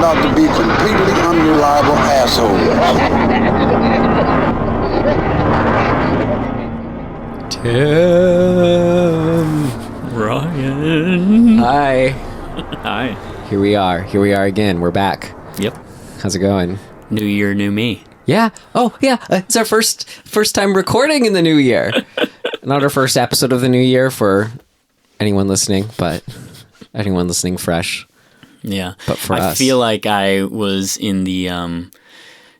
out to be completely unreliable assholes. Tim. Ryan. Hi. Hi. Here we are again. We're back. Yep. How's it going? New year, new me. Yeah. Oh, yeah. It's our first time recording in the new year. Not our first episode of the new year for anyone listening, but anyone listening fresh. Yeah. But for us, I feel like I was in the,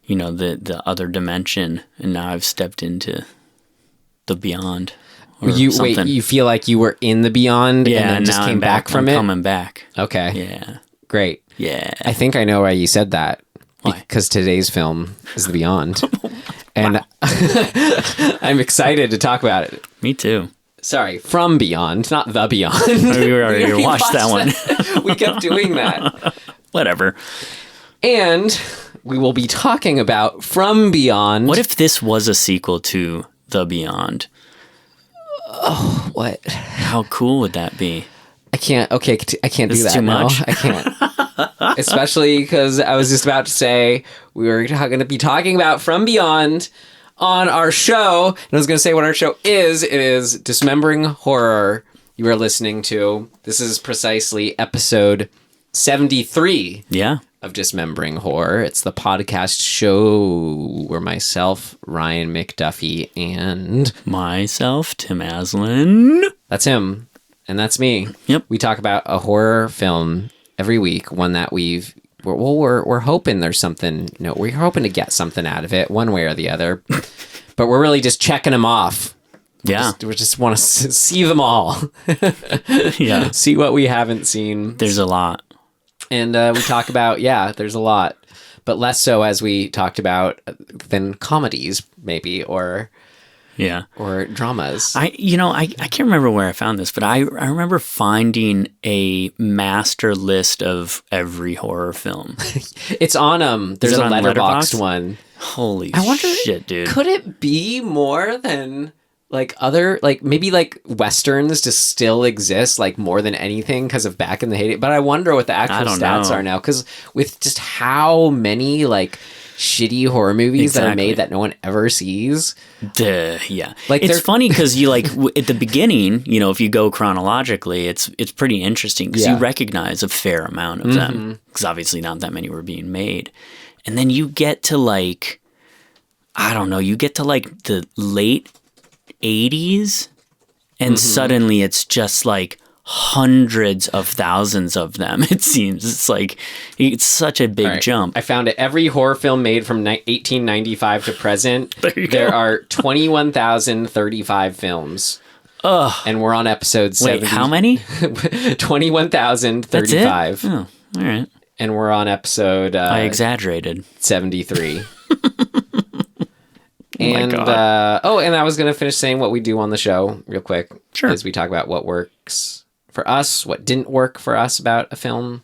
the other dimension, and now I've stepped into the beyond. You feel like you were in the beyond, and then just came back from it? Coming back. Okay. Yeah. Great. Yeah. I think I know why you said that. Why? Because today's film is The Beyond. And Wow. I'm excited to talk about it. Me too. Sorry, From Beyond, not The Beyond. We already watched that one. We kept doing that. Whatever. And we will be talking about From Beyond. What if this was a sequel to The Beyond? Oh, what? How cool would that be? I can't do that too now. much. I can't. Especially because I was just about to say we were going to be talking about From Beyond on our show. And I was going to say what our show is. It is Dismembering Horror. You are listening to. This is precisely episode 73. Yeah. Of Dismembering Horror. It's the podcast show where myself, Ryan McDuffie, and myself, Tim Aslin. That's him. And that's me. Yep. We talk about a horror film every week, one that we're hoping there's something, we're hoping to get something out of it one way or the other, but we're really just checking them off. Yeah. We just want to see them all. Yeah. See what we haven't seen. There's a lot. And we talk about, there's a lot, but less so as we talked about than comedies maybe, or dramas. I can't remember where I found this, but I remember finding a master list of every horror film. It's on there's a Letterboxd one. Holy shit, dude. Could it be more than like other, like maybe like Westerns just still exist like more than anything because of back in the heyday? But I wonder what the actual stats are now, because with just how many like shitty horror movies that are made that no one ever sees. Yeah. Like it's funny because you like at the beginning, if you go chronologically, it's pretty interesting because you recognize a fair amount of them, because obviously not that many were being made. And then you get to like, I don't know, you get to like the late 80s and suddenly it's just like hundreds of thousands of them. It seems it's such a big jump. I found it. Every horror film made from 1895 to present, there are 21,035 films. Ugh. And we're on episode 70. Wait, how many? 21,035. Oh, all right. And we're on episode I exaggerated. 73. And and I was going to finish saying what we do on the show real quick. Sure. As we talk about what works for us, what didn't work for us about a film,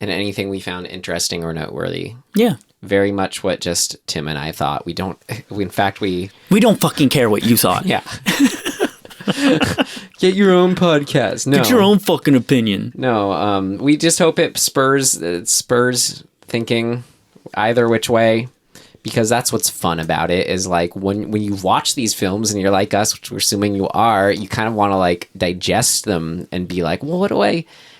and anything we found interesting or noteworthy. Yeah. Very much what just Tim and I thought. We don't fucking care what you thought. Yeah. Get your own podcast. No. Get your own fucking opinion. No. We just hope it spurs thinking either which way. Because that's what's fun about it, is like when you watch these films and you're like us, which we're assuming you are, you kind of want to like digest them and be like, well,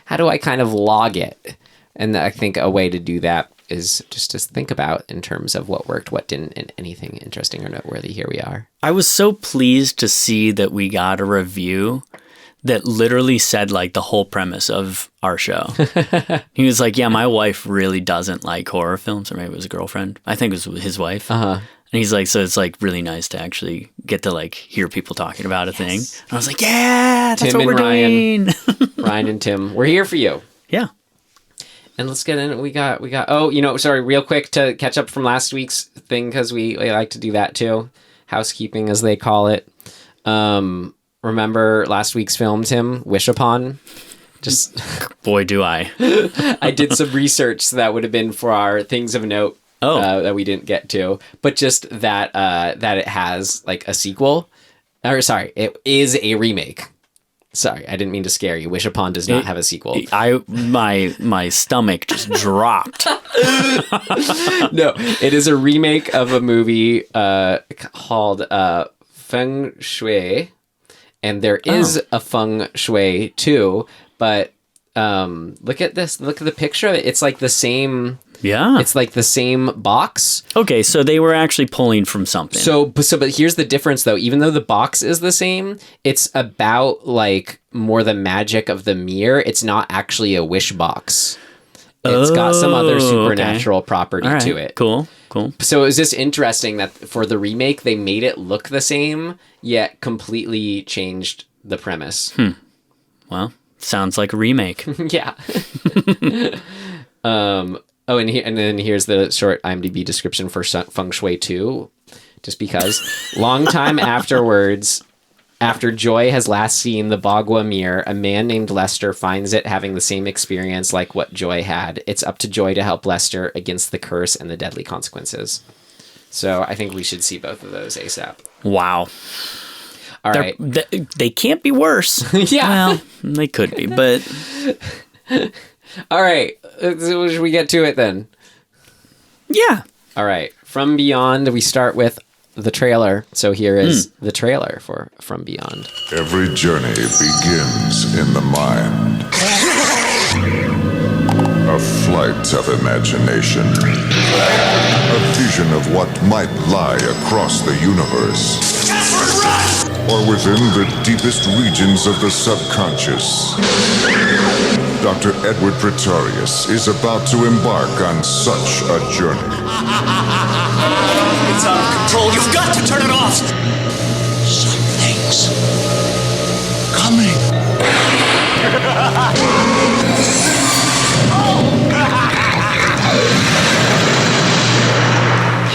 how do I kind of log it? And I think a way to do that is just to think about in terms of what worked, what didn't, and anything interesting or noteworthy. Here we are. I was so pleased to see that we got a review that literally said like the whole premise of our show. He was like, yeah, my wife really doesn't like horror films, or maybe it was a girlfriend. I think it was his wife. And he's like, so it's like really nice to actually get to like hear people talking about a thing. And I was like, yeah, that's Tim what we're doing. Ryan and Tim, we're here for you. Yeah. And let's get in. We got, sorry, real quick to catch up from last week's thing, because we like to do that too. Housekeeping, as they call it. Remember last week's film, Tim? Wish Upon? Just boy, do I. I did some research, so that would have been for our things of note that we didn't get to. But just that it has like a sequel. Or sorry, it is a remake. Sorry, I didn't mean to scare you. Wish Upon does not have a sequel. My stomach just dropped. No, it is a remake of a movie called Feng Shui, and there is a Feng Shui too. But look at this. Look at the picture of it. It's like the same. Yeah. It's like the same box. Okay, so they were actually pulling from something. But here's the difference, though. Even though the box is the same, it's about like more the magic of the mirror. It's not actually a wish box. It's got some other supernatural property to it. Cool. So it was just interesting that for the remake, they made it look the same, yet completely changed the premise. Well, sounds like a remake. Yeah. And then here's the short IMDb description for Feng Shui 2, just because. Long time afterwards, after Joy has last seen the Bagua mirror, a man named Lester finds it having the same experience like what Joy had. It's up to Joy to help Lester against the curse and the deadly consequences. So I think we should see both of those ASAP. Wow. All right. They can't be worse. Yeah. Well, they could be, but... All right. Should we get to it then? Yeah. All right. From Beyond, we start with the trailer. So here is the trailer for From Beyond. Every journey begins in the mind. A flight of imagination. A vision of what might lie across the universe. Or within the deepest regions of the subconscious. Dr. Edward Pretorius is about to embark on such a journey. It's out of control. You've got to turn it off. Something's coming.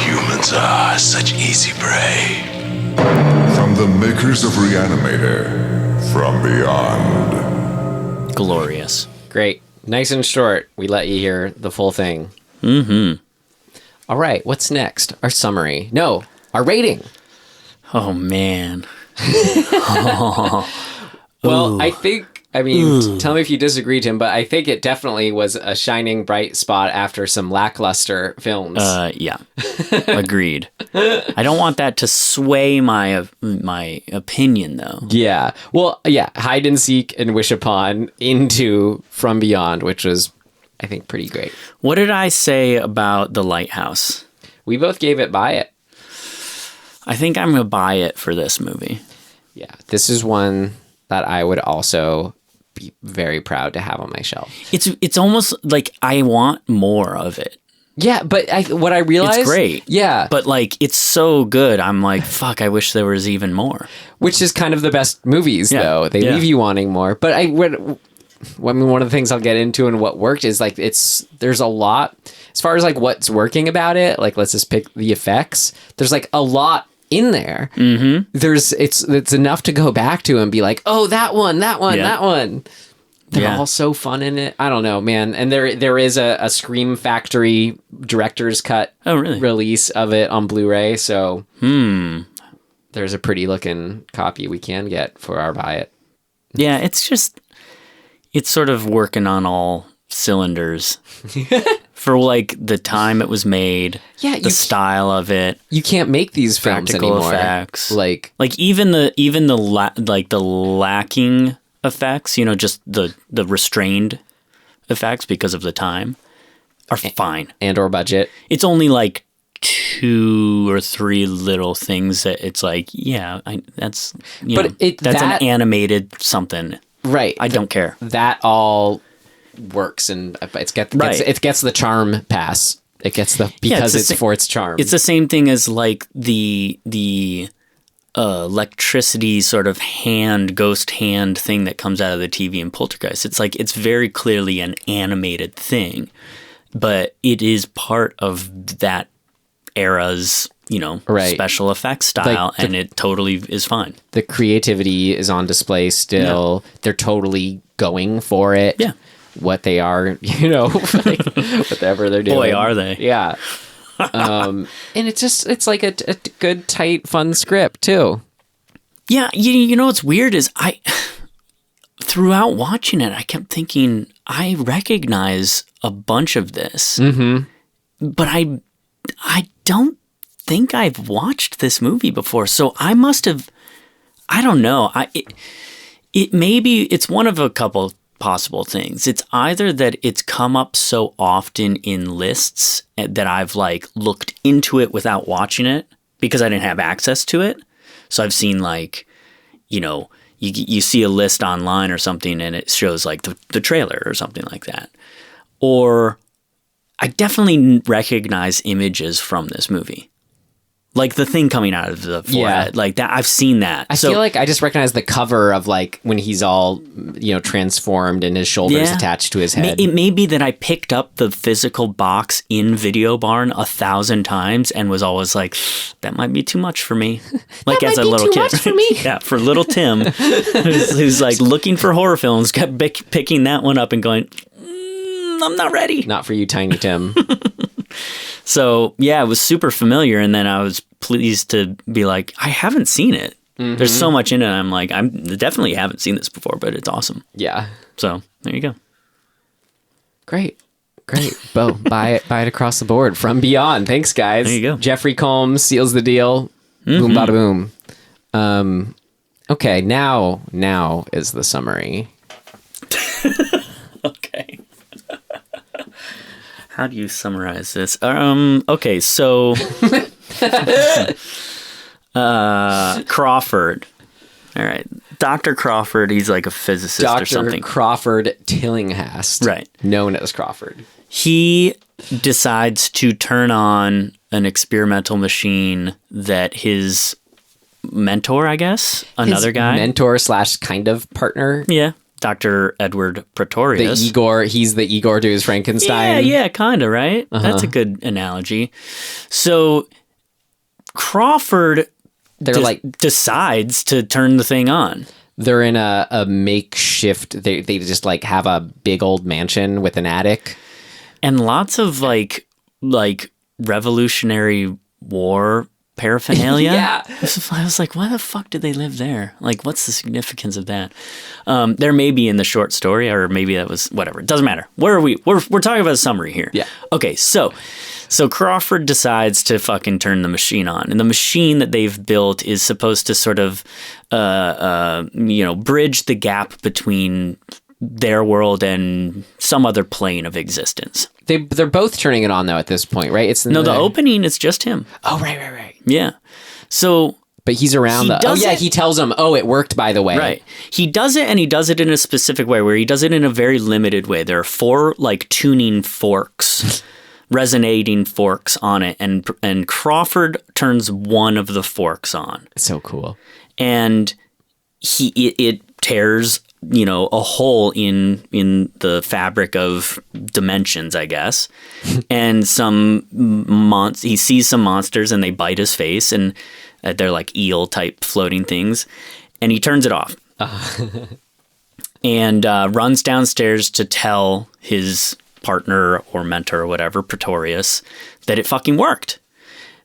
Humans are such easy prey. From the makers of Re-Animator, From Beyond. Glorious. Great. Nice and short. We let you hear the full thing. All right. What's next? Our summary. No, our rating. Oh, man. Well, I mean, tell me if you disagree, Tim, but I think it definitely was a shining bright spot after some lackluster films. Yeah. Agreed. I don't want that to sway my opinion, though. Yeah. Well, yeah. Hide and Seek and Wish Upon into From Beyond, which was, I think, pretty great. What did I say about The Lighthouse? We both gave it buy it. I think I'm going to buy it for this movie. Yeah. This is one that I would also be very proud to have on my shelf. It's almost like I want more of it. Yeah, but what I realized... It's great. Yeah. But, like, it's so good. I'm like, fuck, I wish there was even more. Which is kind of the best movies, though. They leave you wanting more. But I mean, one of the things I'll get into and what worked is, like, there's a lot... As far as, like, what's working about it, like, let's just pick the effects. There's, like, a lot in there. Mm-hmm. It's enough to go back to and be like, oh, that one. They're all so fun in it. I don't know, man. And there is a Scream Factory director's cut release of it on Blu-ray. So there's a pretty looking copy we can get for our buy it. Yeah, it's sort of working on all cylinders for like the time it was made. Yeah, the style of it. You can't make these films practical anymore. Effects, like even the lacking effects, you know, just the restrained effects because of the time are fine. And or budget. It's only like 2 or 3 little things that it's like, that's an animated something. Right. I don't care. That all works and it gets the charm pass. It gets it's for its charm. It's the same thing as like the electricity sort of ghost hand thing that comes out of the TV in Poltergeist. It's like, it's very clearly an animated thing, but it is part of that era's, special effects style, and it totally is fine. The creativity is on display still. Yeah. They're totally going for it. Yeah. What they are, like, whatever they're doing. Boy, are they. Yeah. And it's like a good, tight, fun script too. Yeah. You know what's weird is throughout watching it, I kept thinking, I recognize a bunch of this, but I don't think I've watched this movie before. So I must have, I don't know. It's one of a couple possible things. It's either that it's come up so often in lists that I've like looked into it without watching it because I didn't have access to it. So I've seen like, you know, you see a list online or something and it shows like the trailer or something like that. Or I definitely recognize images from this movie. Like the thing coming out of the forehead, like that. I've seen that. I feel like I just recognize the cover of like when he's all, you know, transformed and his shoulders attached to his head. It may be that I picked up the physical box in Video Barn 1,000 times and was always like, that might be too much for me. Like as a little kid, for me. Yeah, for little Tim, who's like looking for horror films, kept picking that one up and going, I'm not ready. Not for you, Tiny Tim. So, yeah, it was super familiar, and then I was pleased to be like, I haven't seen it. There's so much in it, I'm like, I definitely haven't seen this before, but it's awesome. Yeah. So, there you go. Great. Bo, buy it across the board from Beyond. Thanks, guys. There you go. Jeffrey Combs seals the deal. Boom, bada boom. Okay, now is the summary. Okay. How do you summarize this? Okay, so Crawford. All right. Dr. Crawford, he's like a physicist or something. Dr. Crawford Tillinghast. Right. Known as Crawford. He decides to turn on an experimental machine that his mentor, I guess, another guy. Mentor / kind of partner. Yeah. Dr. Edward Pretorius. He's the Igor to his Frankenstein. Yeah, kind of, right? That's a good analogy. So Crawford decides to turn the thing on. They're in a makeshift, they just like have a big old mansion with an attic. And lots of like Revolutionary War paraphernalia. Yeah. I was like, why the fuck did they live there? Like, what's the significance of that? There may be in the short story, or maybe that was whatever. It doesn't matter. Where are we? We're talking about a summary here. Yeah. Okay, so Crawford decides to fucking turn the machine on, and the machine that they've built is supposed to sort of, bridge the gap between their world and some other plane of existence. They're both turning it on though at this point, right? The opening is just him. Oh, right. Yeah. So, but he's around. He tells him, "Oh, it worked, by the way." Right. He does it, and he does it in a specific way, where he does it in a very limited way. There are 4 like tuning forks, resonating forks on it, and Crawford turns one of the forks on. It's so cool. And it tears, a hole in the fabric of dimensions, I guess. And he sees some monsters and they bite his face, and they're like eel type floating things, and he turns it off. And runs downstairs to tell his partner or mentor or whatever, Pretorius, that it fucking worked.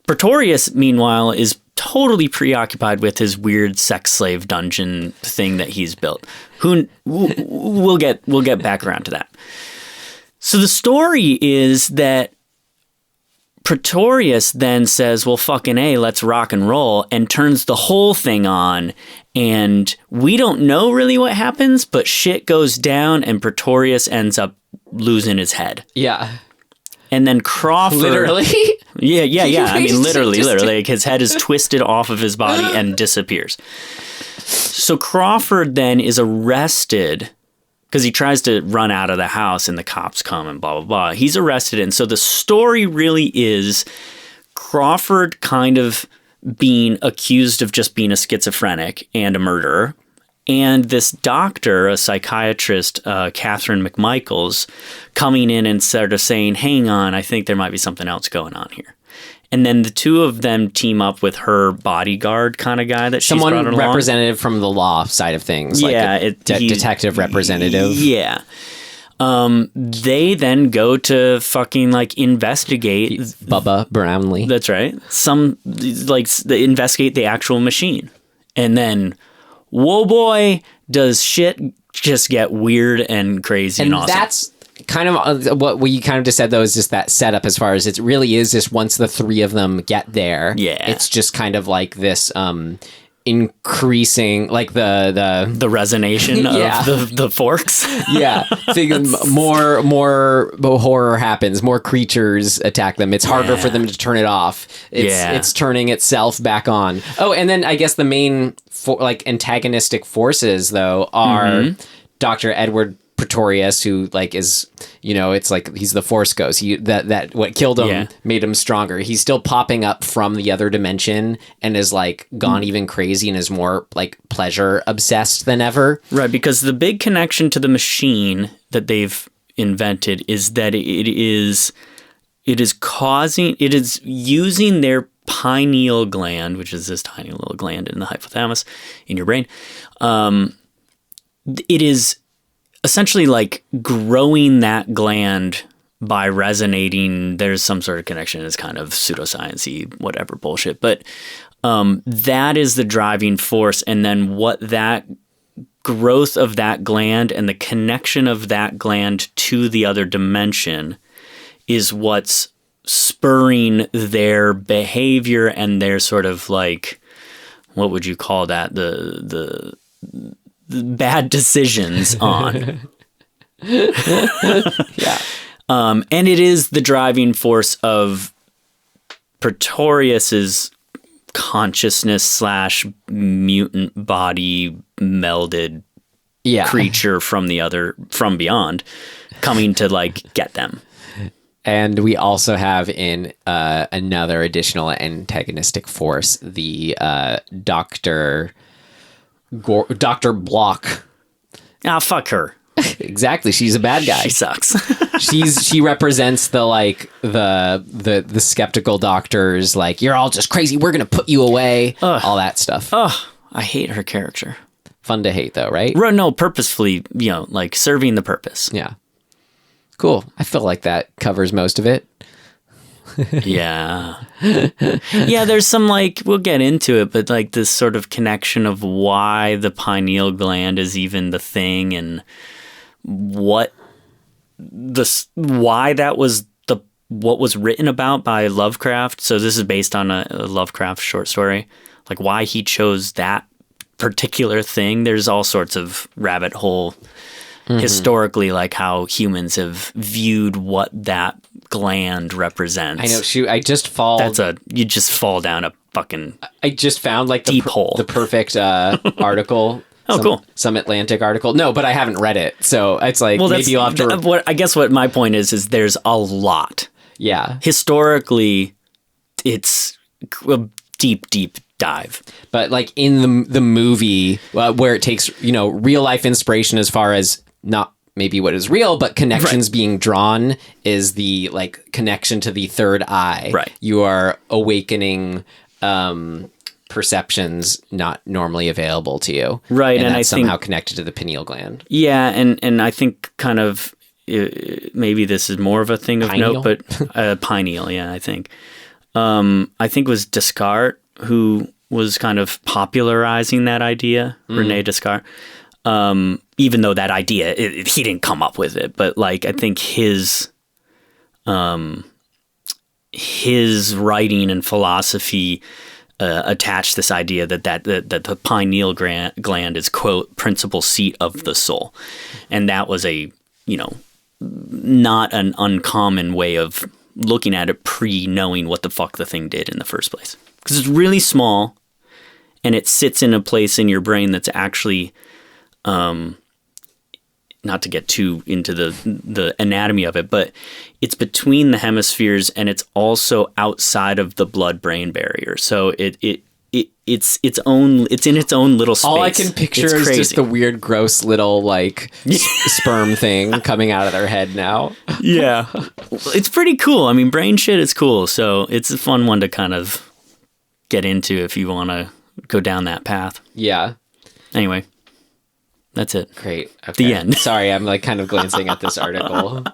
Pretorius, meanwhile, is totally preoccupied with his weird sex slave dungeon thing that he's built. We'll get back around to that. So the story is that Pretorius then says, well, fucking A, let's rock and roll, and turns the whole thing on. And we don't know really what happens, but shit goes down and Pretorius ends up losing his head. Yeah. And then Crawford... Literally? Yeah. I mean, literally. Like, his head is twisted off of his body and disappears. So Crawford then is arrested because he tries to run out of the house and the cops come and blah, blah, blah. He's arrested. And so the story really is Crawford kind of being accused of just being a schizophrenic and a murderer. And this doctor, a psychiatrist, Catherine McMichaels, coming in and sort of saying, hang on, I think there might be something else going on here. And then the two of them team up with her bodyguard kind of guy that she's brought along. Someone representative from the law side of things. Yeah. Like detective representative. Yeah. They then go to fucking like investigate. Bubba Brownlee. That's right. They investigate the actual machine. And then... whoa boy, does shit just get weird and crazy and awesome. That's kind of what we kind of just said, though, is just that setup as far as it really is just once the three of them get there. Yeah. It's just kind of like this increasing, like the resonation of the forks. Yeah. More horror happens, more creatures attack them. It's harder for them to turn it off. It's turning itself back on. Oh, and then I guess the main antagonistic forces, though, are Dr. Edward Pretorius, who is, it's like he's the Force Ghost. That what killed him made him stronger. He's still popping up from the other dimension and is gone even crazy and is more pleasure obsessed than ever. Right, because the big connection to the machine that they've invented is that it is using their pineal gland, which is this tiny little gland in the hypothalamus in your brain. It is essentially growing that gland by resonating. There's some sort of connection. It's kind of pseudoscience-y, whatever bullshit. But that is the driving force. And then what that growth of that gland and the connection of that gland to the other dimension is what's spurring their behavior and their sort of what would you call that? The bad decisions on. Yeah. And it is the driving force of Pretorius's consciousness / mutant body melded creature from beyond coming to get them. And we also have in another additional antagonistic force, the Dr. Block. Ah, fuck her. Exactly. She's a bad guy. She sucks. She represents the skeptical doctors, you're all just crazy, we're gonna put you away. All that stuff. I hate her character. Fun to hate though, right? No, purposefully, serving the purpose. Yeah. Cool. I feel like that covers most of it. Yeah. Yeah, there's some we'll get into it, but this sort of connection of why the pineal gland is even the thing and why that was what was written about by Lovecraft. So this is based on a Lovecraft short story, why he chose that particular thing. There's all sorts of rabbit hole historically, how humans have viewed what that gland represents. I know. I just fall. You just fall down a fucking. I just found deep hole. The perfect article. Cool. Some Atlantic article. No, but I haven't read it, so it's maybe you'll have to. I guess what my point is there's a lot. Yeah. Historically, it's a deep dive. But in the movie, where it takes real life inspiration as far as not maybe what is real, but connections being drawn is the connection to the third eye. Right. You are awakening perceptions not normally available to you. Right. And that's somehow connected to the pineal gland. Yeah. And I think kind of maybe this is more of a thing of note, but pineal. Yeah, I think. I think it was Descartes who was kind of popularizing that idea, René Descartes. Even though that idea, he didn't come up with it, but I think his writing and philosophy attached this idea that the pineal gland is, quote, principal seat of the soul. And that was a, not an uncommon way of looking at it pre-knowing what the fuck the thing did in the first place. Because it's really small and it sits in a place in your brain that's actually... not to get too into the anatomy of it, but it's between the hemispheres and it's also outside of the blood-brain barrier. So it's in its own little space. All I can picture is just the weird, gross little sperm thing coming out of their head now. Yeah, it's pretty cool. I mean, brain shit is cool, so it's a fun one to kind of get into if you want to go down that path. Yeah. Anyway. That's it. Great. Okay. The end. Sorry, I'm kind of glancing at this article.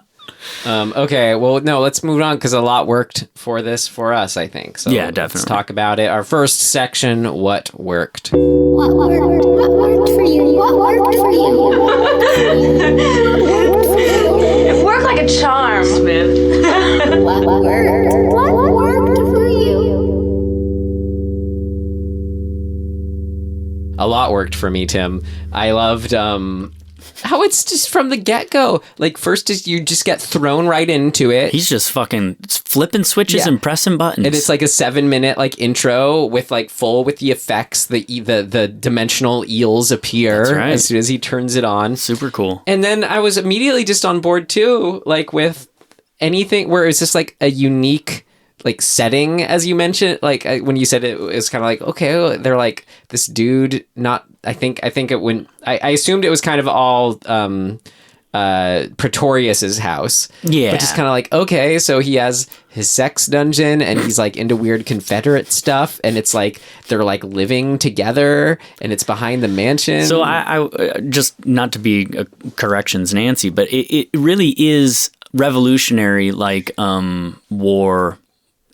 Okay, well, no, let's move on because a lot worked for us, I think. So Yeah, definitely. Let's talk about it. Our first section, what worked? What worked for you? What worked for you? It worked like a charm, Smith. What worked for you? A lot worked for me, Tim. I loved how it's just from the get-go. Like, first is you just get thrown right into it. He's just fucking flipping switches and pressing buttons. And it's like a 7-minute like intro with like with the effects. The dimensional eels appear as soon as he turns it on. Super cool. And then I was immediately just on board too, like with anything where it's just like a unique like setting, as you mentioned. Like when you said it was kind of like, okay, they're like this dude. Not I think it when I assumed it was kind of all Pretorius's house. Yeah. But just kind of like, okay, so he has his sex dungeon and he's like into weird Confederate stuff, and it's like they're like living together and it's behind the mansion. So I just, not to be a corrections Nancy, but it really is revolutionary, like war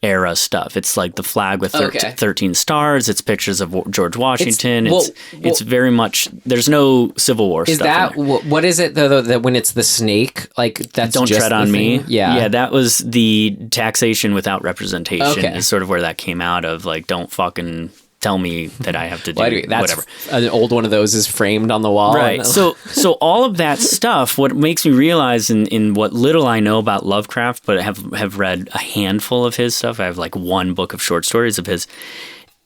era stuff. It's like the flag with 13 stars. It's pictures of George Washington. It's very much, there's no Civil War is stuff. Is that, what is it though, that when it's the snake, like that's Don't just Tread on Me? Yeah, that was the taxation without representation is sort of where that came out of, like, don't fucking tell me that I have to do whatever. An old one of those is framed on the wall. Right. So all of that stuff, what makes me realize in what little I know about Lovecraft, but have read a handful of his stuff. I have like one book of short stories of his.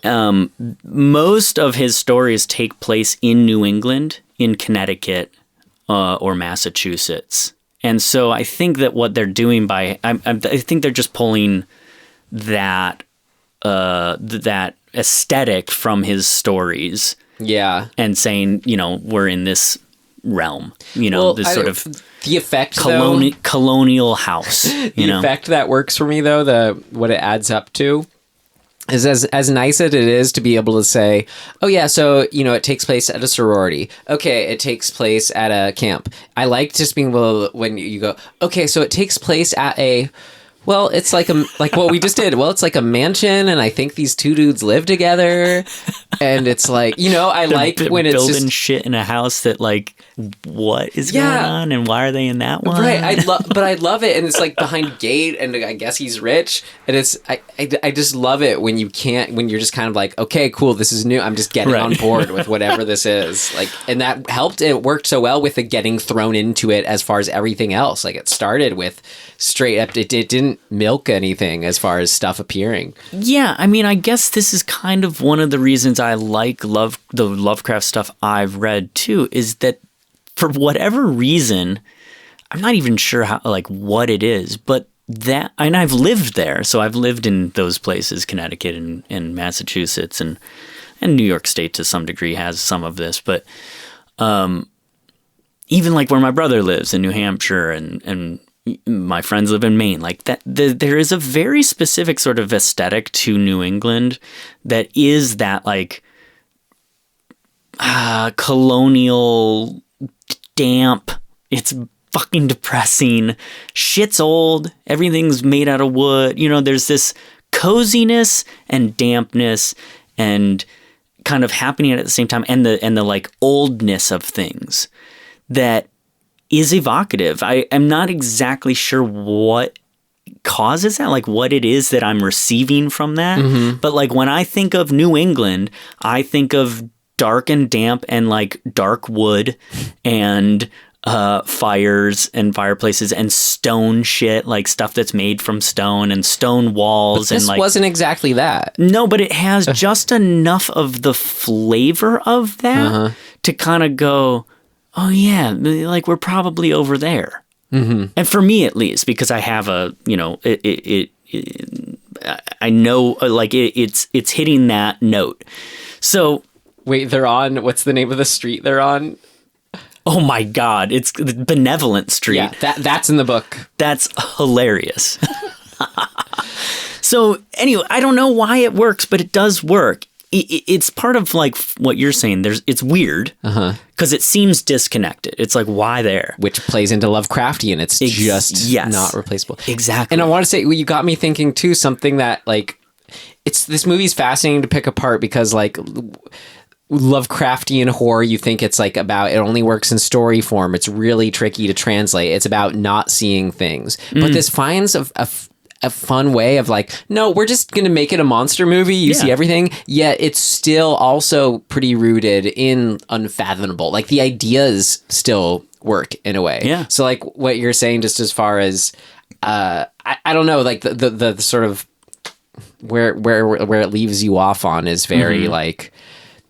Most of his stories take place in New England, in Connecticut, or Massachusetts. And so I think that what they're doing I think they're just pulling that aesthetic from his stories, and saying, we're in this realm, this sort of the effect colonial house. The effect that works for me though, what it adds up to is as nice as it is to be able to say, oh yeah, so it takes place at a sorority. Okay, it takes place at a camp. I like just being able to, when you go, okay, so it takes place at a. Well, it's like what we just did. Well, it's like a mansion, and I think these two dudes live together, and it's like, I like when it's building just shit in a house that, like, what is going on, and why are they in that one? Right, but I love it, and it's like behind gate, and I guess he's rich, and it's I just love it when you're just kind of like, okay, cool, this is new. I'm just getting on board with whatever this is, like, and that helped. It worked so well with the getting thrown into it as far as everything else. Like, it started with straight up. It didn't milk anything as far as stuff appearing. Yeah, I mean, I guess this is kind of one of the reasons I like the Lovecraft stuff I've read too, is that for whatever reason, I'm not even sure how, like, what it is, but that, and I've lived there, so I've lived in those places, Connecticut and Massachusetts, and New York State to some degree has some of this, but even like where my brother lives in New Hampshire and my friends live in Maine, like that, there is a very specific sort of aesthetic to New England that is that, like, colonial, damp. It's fucking depressing. Shit's old. Everything's made out of wood. There's this coziness and dampness and kind of happening at the same time, and the like oldness of things that is evocative. I am not exactly sure what causes that, like what it is that I'm receiving from that. Mm-hmm. But like when I think of New England, I think of dark and damp and like dark wood and fires and fireplaces and stone shit, like stuff that's made from stone and stone walls. But this and like wasn't exactly that. No, but it has just enough of the flavor of that to kind of go, oh yeah, like we're probably over there. Mm-hmm. And for me at least, because I have I know like it's hitting that note. So wait, they're on, what's the name of the street they're on? Oh my God, it's Benevolent Street. Yeah, that's in the book. That's hilarious. So anyway, I don't know why it works, but it does work. it's part of like what you're saying. It's weird because it seems disconnected. It's like, why there? Which plays into Lovecraftian. It's just not replaceable. Exactly. And I want to say, you got me thinking too, something that like, this movie's fascinating to pick apart because like Lovecraftian horror, you think it's like about, it only works in story form. It's really tricky to translate. It's about not seeing things. But this finds a fun way of like, no, we're just going to make it a monster movie. You see everything. Yet it's still also pretty rooted in unfathomable. Like the ideas still work in a way. Yeah. So like what you're saying, just as far as, I don't know, like the sort of where it leaves you off on is very like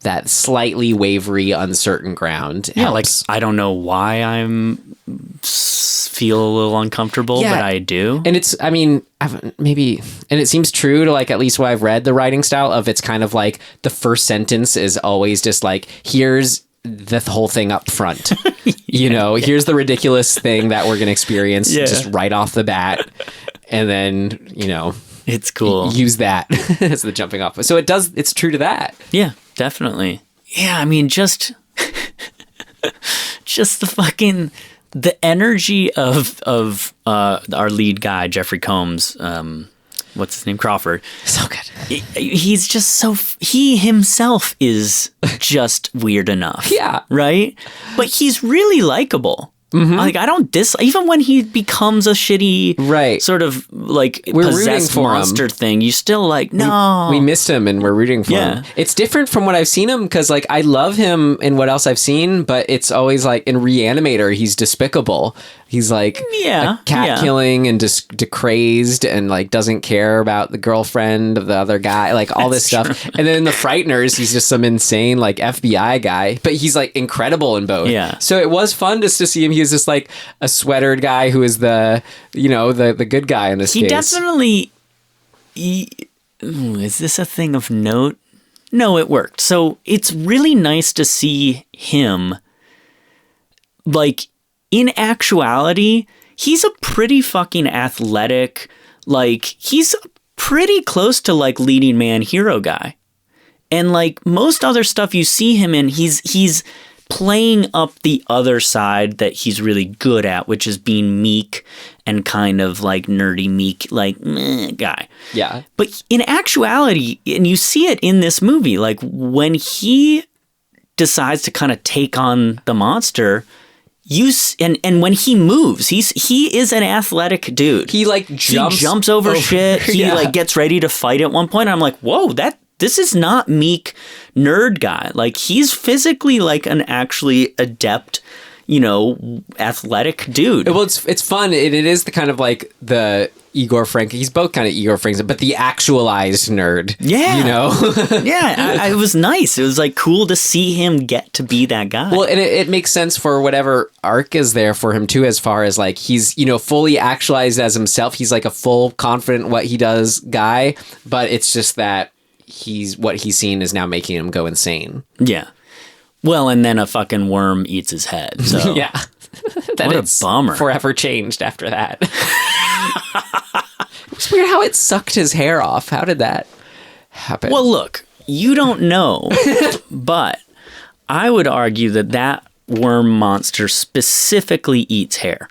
that slightly wavery, uncertain ground. Yeah. Like, I don't know why feel a little uncomfortable, but I do. And it's, I mean, maybe, and it seems true to like, at least what I've read, the writing style of it's kind of like the first sentence is always just like, here's the whole thing up front. Here's the ridiculous thing that we're going to experience just right off the bat. And then, it's cool. Use that as the jumping off. So it's true to that. Yeah, definitely. Yeah, I mean, just the energy of our lead guy, Jeffrey Combs, what's his name? Crawford. So good. He's just he himself is just weird enough. Yeah. Right? But he's really likable. Like, I don't even when he becomes a shitty sort of like possessed monster thing, you still like, no. We missed him and we're rooting for him. It's different from what I've seen him because like I love him in what else I've seen, but it's always like in Re-Animator, he's despicable. He's like a cat killing and just crazed and like doesn't care about the girlfriend of the other guy, like all this stuff. And then in The Frighteners, he's just some insane like FBI guy, but he's like incredible in both. Yeah. So it was fun just to see him. He was just like a sweatered guy who is the good guy in this case. He definitely. Is this a thing of note? No, it worked. So it's really nice to see him like. In actuality, he's a pretty fucking athletic, like, he's pretty close to, like, leading man hero guy. And, like, most other stuff you see him in, he's playing up the other side that he's really good at, which is being meek and kind of, like, nerdy meek, like, meh guy. Yeah. But in actuality, and you see it in this movie, like, when he decides to kind of take on the monster... And when he moves, he is an athletic dude. He like jumps over shit. He like gets ready to fight at one point. I'm like, whoa, this is not meek nerd guy. Like he's physically like an actually adept, athletic dude. Well, it's fun. It is the kind of like the Igor Frank. He's both kind of Igor Franks, but the actualized nerd. Yeah. Yeah. It was nice. It was like cool to see him get to be that guy. Well, and it makes sense for whatever arc is there for him too, as far as like he's, fully actualized as himself. He's like a full confident what he does guy, but it's just that what he's seen is now making him go insane. Yeah. Well, and then a fucking worm eats his head. So yeah. What a bummer. Forever changed after that. It was weird how it sucked his hair off. How did that happen? Well, look, you don't know, but I would argue that worm monster specifically eats hair.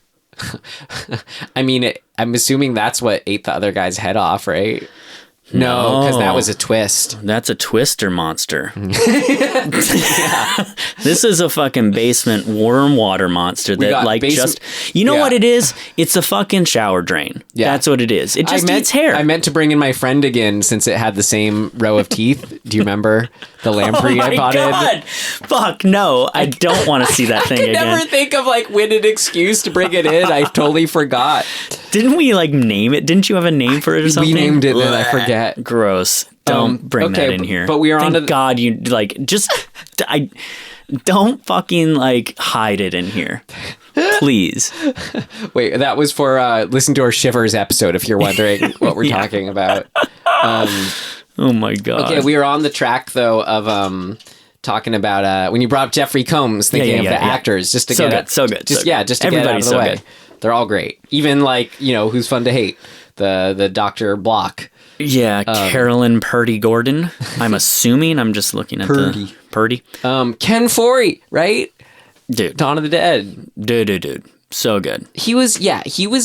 I mean, I'm assuming that's what ate the other guy's head off, right? No, because that was a twist. That's a twister monster. This is a fucking basement worm water monster that like just... You know what it is? It's a fucking shower drain. Yeah. That's what it is. It just eats hair. I meant to bring in my friend again since it had the same row of teeth. Do you remember the lamprey I bought in? Fuck, no. I don't want to see that thing again. I could never think of like when an excuse to bring it in. I totally forgot. Didn't we like name it? Didn't you have a name for it or something? We named it and I forget. Gross. Don't bring that in here. But we are on Thank God you like just don't fucking like hide it in here. Please. Wait, that was for listen to our Shivers episode if you're wondering what we're talking about. Oh my God. Okay, we were on the track though of talking about when you brought up Jeffrey Combs, thinking of the actors, just to so get good, so good. Just so just to get it out of the way. Good. They're all great. Even like, Who's Fun to Hate. the Dr. Block. Yeah, Carolyn Purdy Gordon. I'm assuming. I'm just looking at Purdy. the Purdy. Ken Foree, right? Dude. Dawn of the Dead. Dude. So good. He was,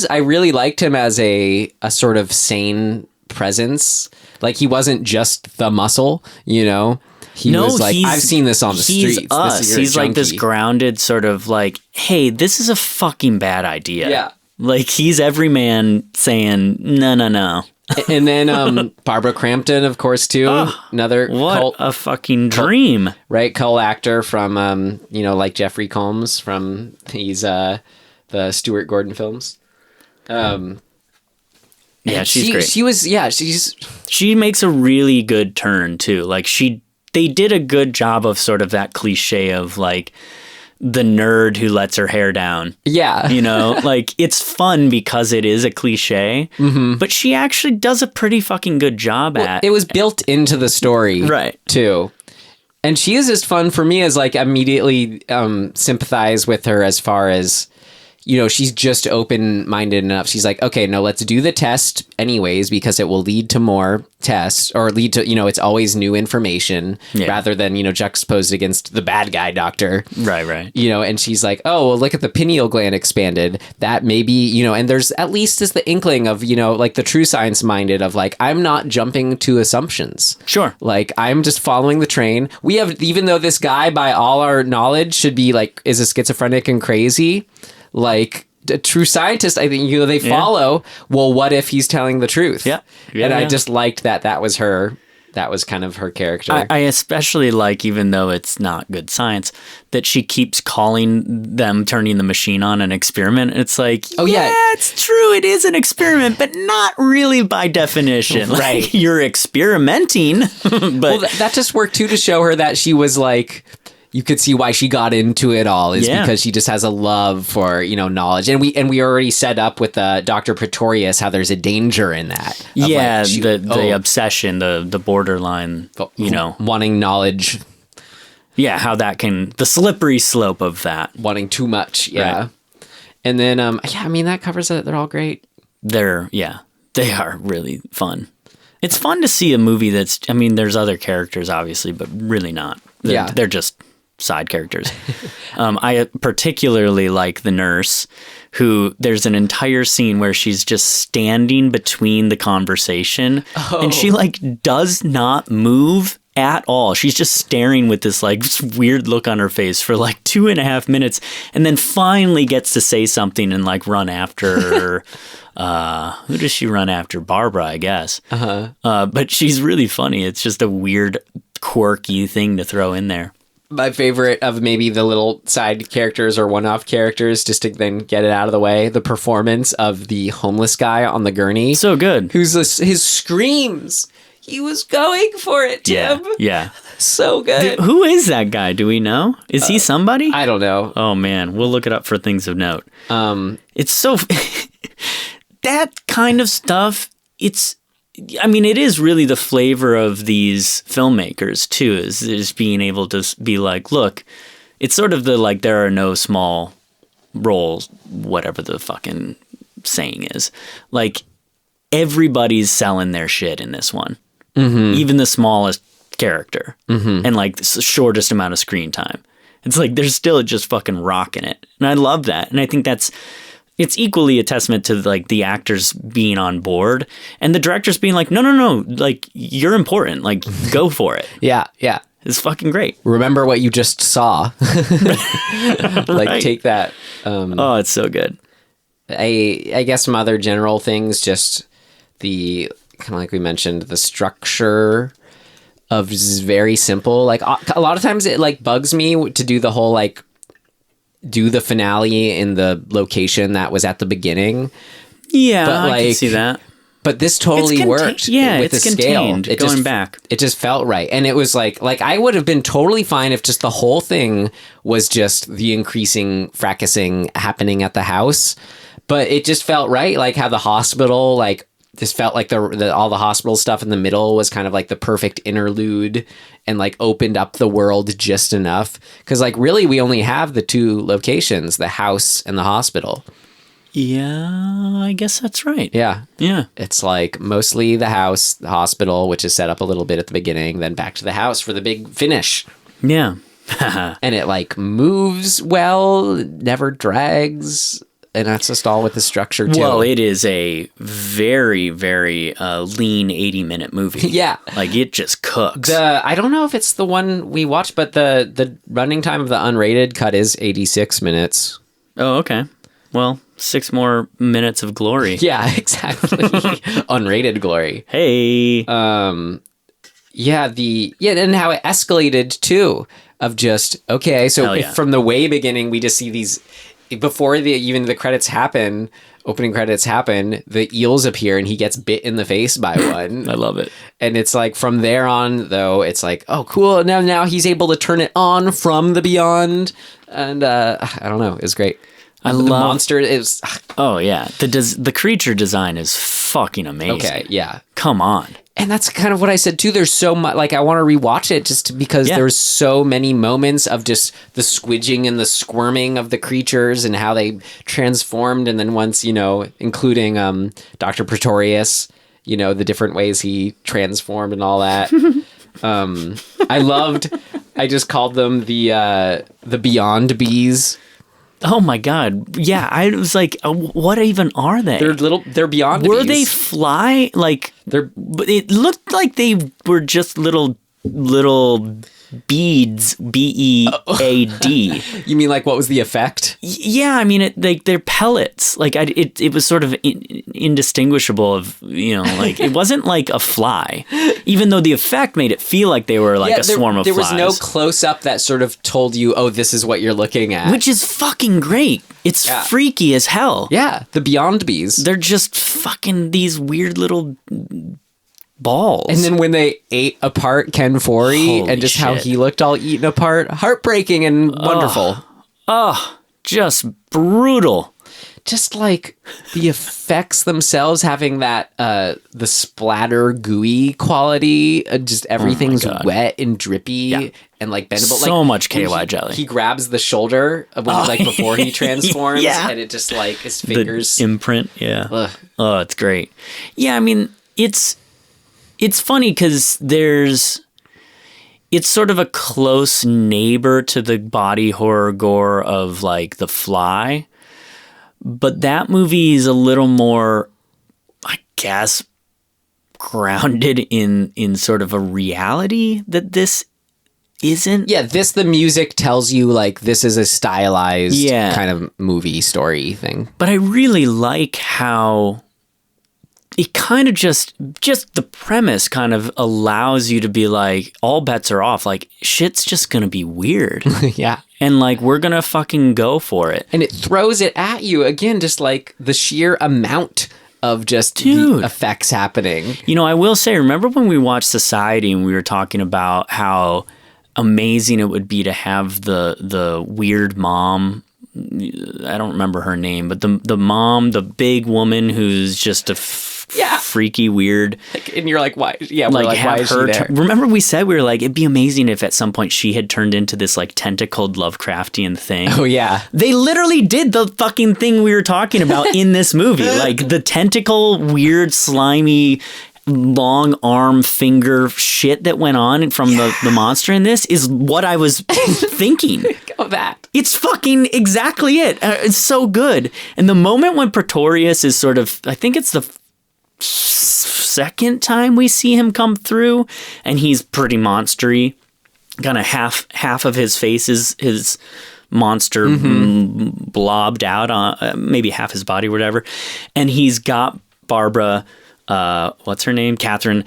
I really liked him as a sort of sane presence. Like, he wasn't just the muscle, you know? He was like, I've seen this on the streets. He's us. He's like this grounded sort of like, hey, this is a fucking bad idea. Yeah. Like, he's every man saying, no. And then Barbara Crampton, of course, too. Another what a fucking dream. Right? Cult actor from, like Jeffrey Combs from the Stuart Gordon films. Yeah, she's great. She makes a really good turn, too. Like, they did a good job of sort of that cliche of, like, the nerd who lets her hair down. Yeah. You know, like, it's fun because it is a cliche, but she actually does a pretty fucking good job at it. It was built into the story. Right. Too. And she is just fun for me as, like, immediately sympathize with her as far as, she's just open-minded enough. She's like, okay, no, let's do the test anyways, because it will lead to more tests or lead to, it's always new information rather than, juxtaposed against the bad guy doctor. Right. And she's like, oh, well, look at the pineal gland expanded. That maybe, and there's at least is the inkling of, like the true science minded of like, I'm not jumping to assumptions. Sure. Like, I'm just following the train. We have, even though this guy by all our knowledge should be like, is a schizophrenic and crazy, like a true scientist, I think, they follow, well, what if he's telling the truth? Yeah. I just liked that was her. That was kind of her character. I especially like, even though it's not good science, that she keeps calling them turning the machine on an experiment. It's like, it's true. It is an experiment, but not really by definition. Right. Like, you're experimenting. But well, that just worked too, to show her that she was like, you could see why she got into it all is because she just has a love for, knowledge. And we already set up with Dr. Pretorius how there's a danger in that. Yeah, like the obsession, the borderline, wanting knowledge. Yeah, how that can, the slippery slope of that. Wanting too much, yeah. Right. And then, that covers it. They're all great. They are really fun. It's fun to see a movie that's, there's other characters, obviously, but really not. They're just side characters. I particularly like the nurse, who there's an entire scene where she's just standing between the conversation and she like does not move at all. She's just staring with this like weird look on her face for like 2.5 minutes, and then finally gets to say something and like run after who does she run after? Barbara, I guess. But she's really funny. It's just a weird, quirky thing to throw in there. My favorite of maybe the little side characters or one-off characters, just to then get it out of the way, the performance of the homeless guy on the gurney. So good. His screams. He was going for it, Tim. Yeah. So good. Who is that guy? Do we know? Is he somebody? I don't know. Oh, man. We'll look it up for things of note. It's so... that kind of stuff, it is really the flavor of these filmmakers, too, is being able to be like, look, it's sort of the, like, there are no small roles, whatever the fucking saying is. Like, everybody's selling their shit in this one. Even the smallest character. And, like, the shortest amount of screen time. It's like, they're still just fucking rocking it. And I love that. And I think it's equally a testament to like the actors being on board and the directors being like, no, like, you're important. Like, go for it. Yeah. It's fucking great. Remember what you just saw. Like, right. Take that. Oh, it's so good. I guess some other general things, just the, kind of like we mentioned, the structure of is very simple. Like, a lot of times it like bugs me to do the whole like, do the finale in the location that was at the beginning. Yeah, but, like, I can see that. But this totally worked. Yeah, with it's the scale. Contained going back. It just felt right. And it was like I would have been totally fine if just the whole thing was just the increasing fracasing happening at the house. But it just felt right. Like how the hospital, like, this felt like all the hospital stuff in the middle was kind of like the perfect interlude and like opened up the world just enough. Because like really we only have the two locations, the house and the hospital. Yeah, I guess that's right. Yeah. Yeah. It's like mostly the house, the hospital, which is set up a little bit at the beginning, then back to the house for the big finish. Yeah. And it like moves well, never drags. And that's just all with the structure too. Well, it is a very, very lean 80-minute movie. Yeah. Like, it just cooks. I don't know if it's the one we watched, but the running time of the unrated cut is 86 minutes. Oh, okay. Well, 6 more minutes of glory. Yeah, exactly. Unrated glory. Hey. And how it escalated too, of just, okay, so if from the way beginning we just see these, before even the credits happen, opening credits happen, the eels appear and he gets bit in the face by one. I love it. And it's like from there on though, it's like, oh cool, now he's able to turn it on from the beyond. And I don't know, it's great. The monster is... Oh, yeah. The creature design is fucking amazing. Okay, yeah. Come on. And that's kind of what I said, too. There's so much... Like, I want to rewatch it just because there's so many moments of just the squidging and the squirming of the creatures and how they transformed. And then once, including Dr. Pretorius, the different ways he transformed and all that. I just called them the Beyond Bees. Oh my God. Yeah. I was like, what even are they? They're beyond Were bees. they fly? Like, it looked like they were just little beads, B-E-A-D. You mean like what was the effect? Yeah, I mean, they're pellets. Like, it was sort of indistinguishable of, like, it wasn't like a fly, even though the effect made it feel like they were like a swarm of flies. There was no close-up that sort of told you, oh, this is what you're looking at. Which is fucking great. It's freaky as hell. Yeah, the Beyond Bees. They're just fucking these weird little balls. And then when they ate apart Ken Foree and just how he looked all eaten apart, heartbreaking and wonderful. Just brutal. Just like the effects themselves having that the splatter gooey quality, just everything's wet and drippy and like bendable. So much KY jelly. He grabs the shoulder before he transforms and it just like his fingers the imprint. Yeah. Ugh. Oh, it's great. Yeah, I mean, it's funny because it's sort of a close neighbor to the body horror gore of like The Fly, but that movie is a little more, I guess, grounded in sort of a reality that this isn't. Yeah, the music tells you like this is a stylized kind of movie story thing. But I really like how it kind of just the premise kind of allows you to be like, all bets are off. Like, shit's just going to be weird. Yeah. And like, we're going to fucking go for it. And it throws it at you again, just like the sheer amount of just the effects happening. I will say, remember when we watched Society and we were talking about how amazing it would be to have the weird mom. I don't remember her name, but the mom, the big woman who's just a freaky weird. And you're like, why? Yeah, like, why is she there? Remember we said we were like, it'd be amazing if at some point she had turned into this like tentacled Lovecraftian thing. Oh yeah, they literally did the fucking thing we were talking about in this movie. Like the tentacle, weird, slimy, long arm finger shit that went on from the monster in this is what I was thinking. Of that. It's fucking exactly it. It's so good. And the moment when Pretorius is sort of, I think it's the second time we see him come through, and he's pretty monstery. Kind of half of his face is his monster blobbed out on maybe half his body, whatever. And he's got Barbara, what's her name? Catherine.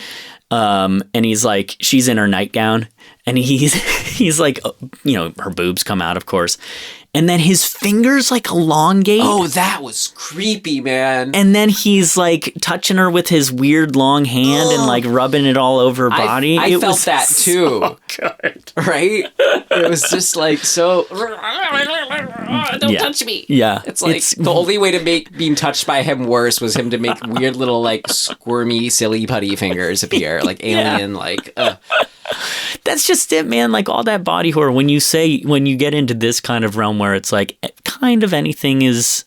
And he's like, she's in her nightgown, and he's like, her boobs come out, of course. And then his fingers like elongate. Oh, that was creepy, man. And then he's like touching her with his weird long hand and like rubbing it all over her body. I felt that too. So good. Right? It was just like so. Don't touch me. Yeah. It's like the only way to make being touched by him worse was him to make weird little like squirmy, silly putty fingers appear, like alien, like. That's just it, man. Like all that body horror. When you get into this kind of realm where it's like kind of anything is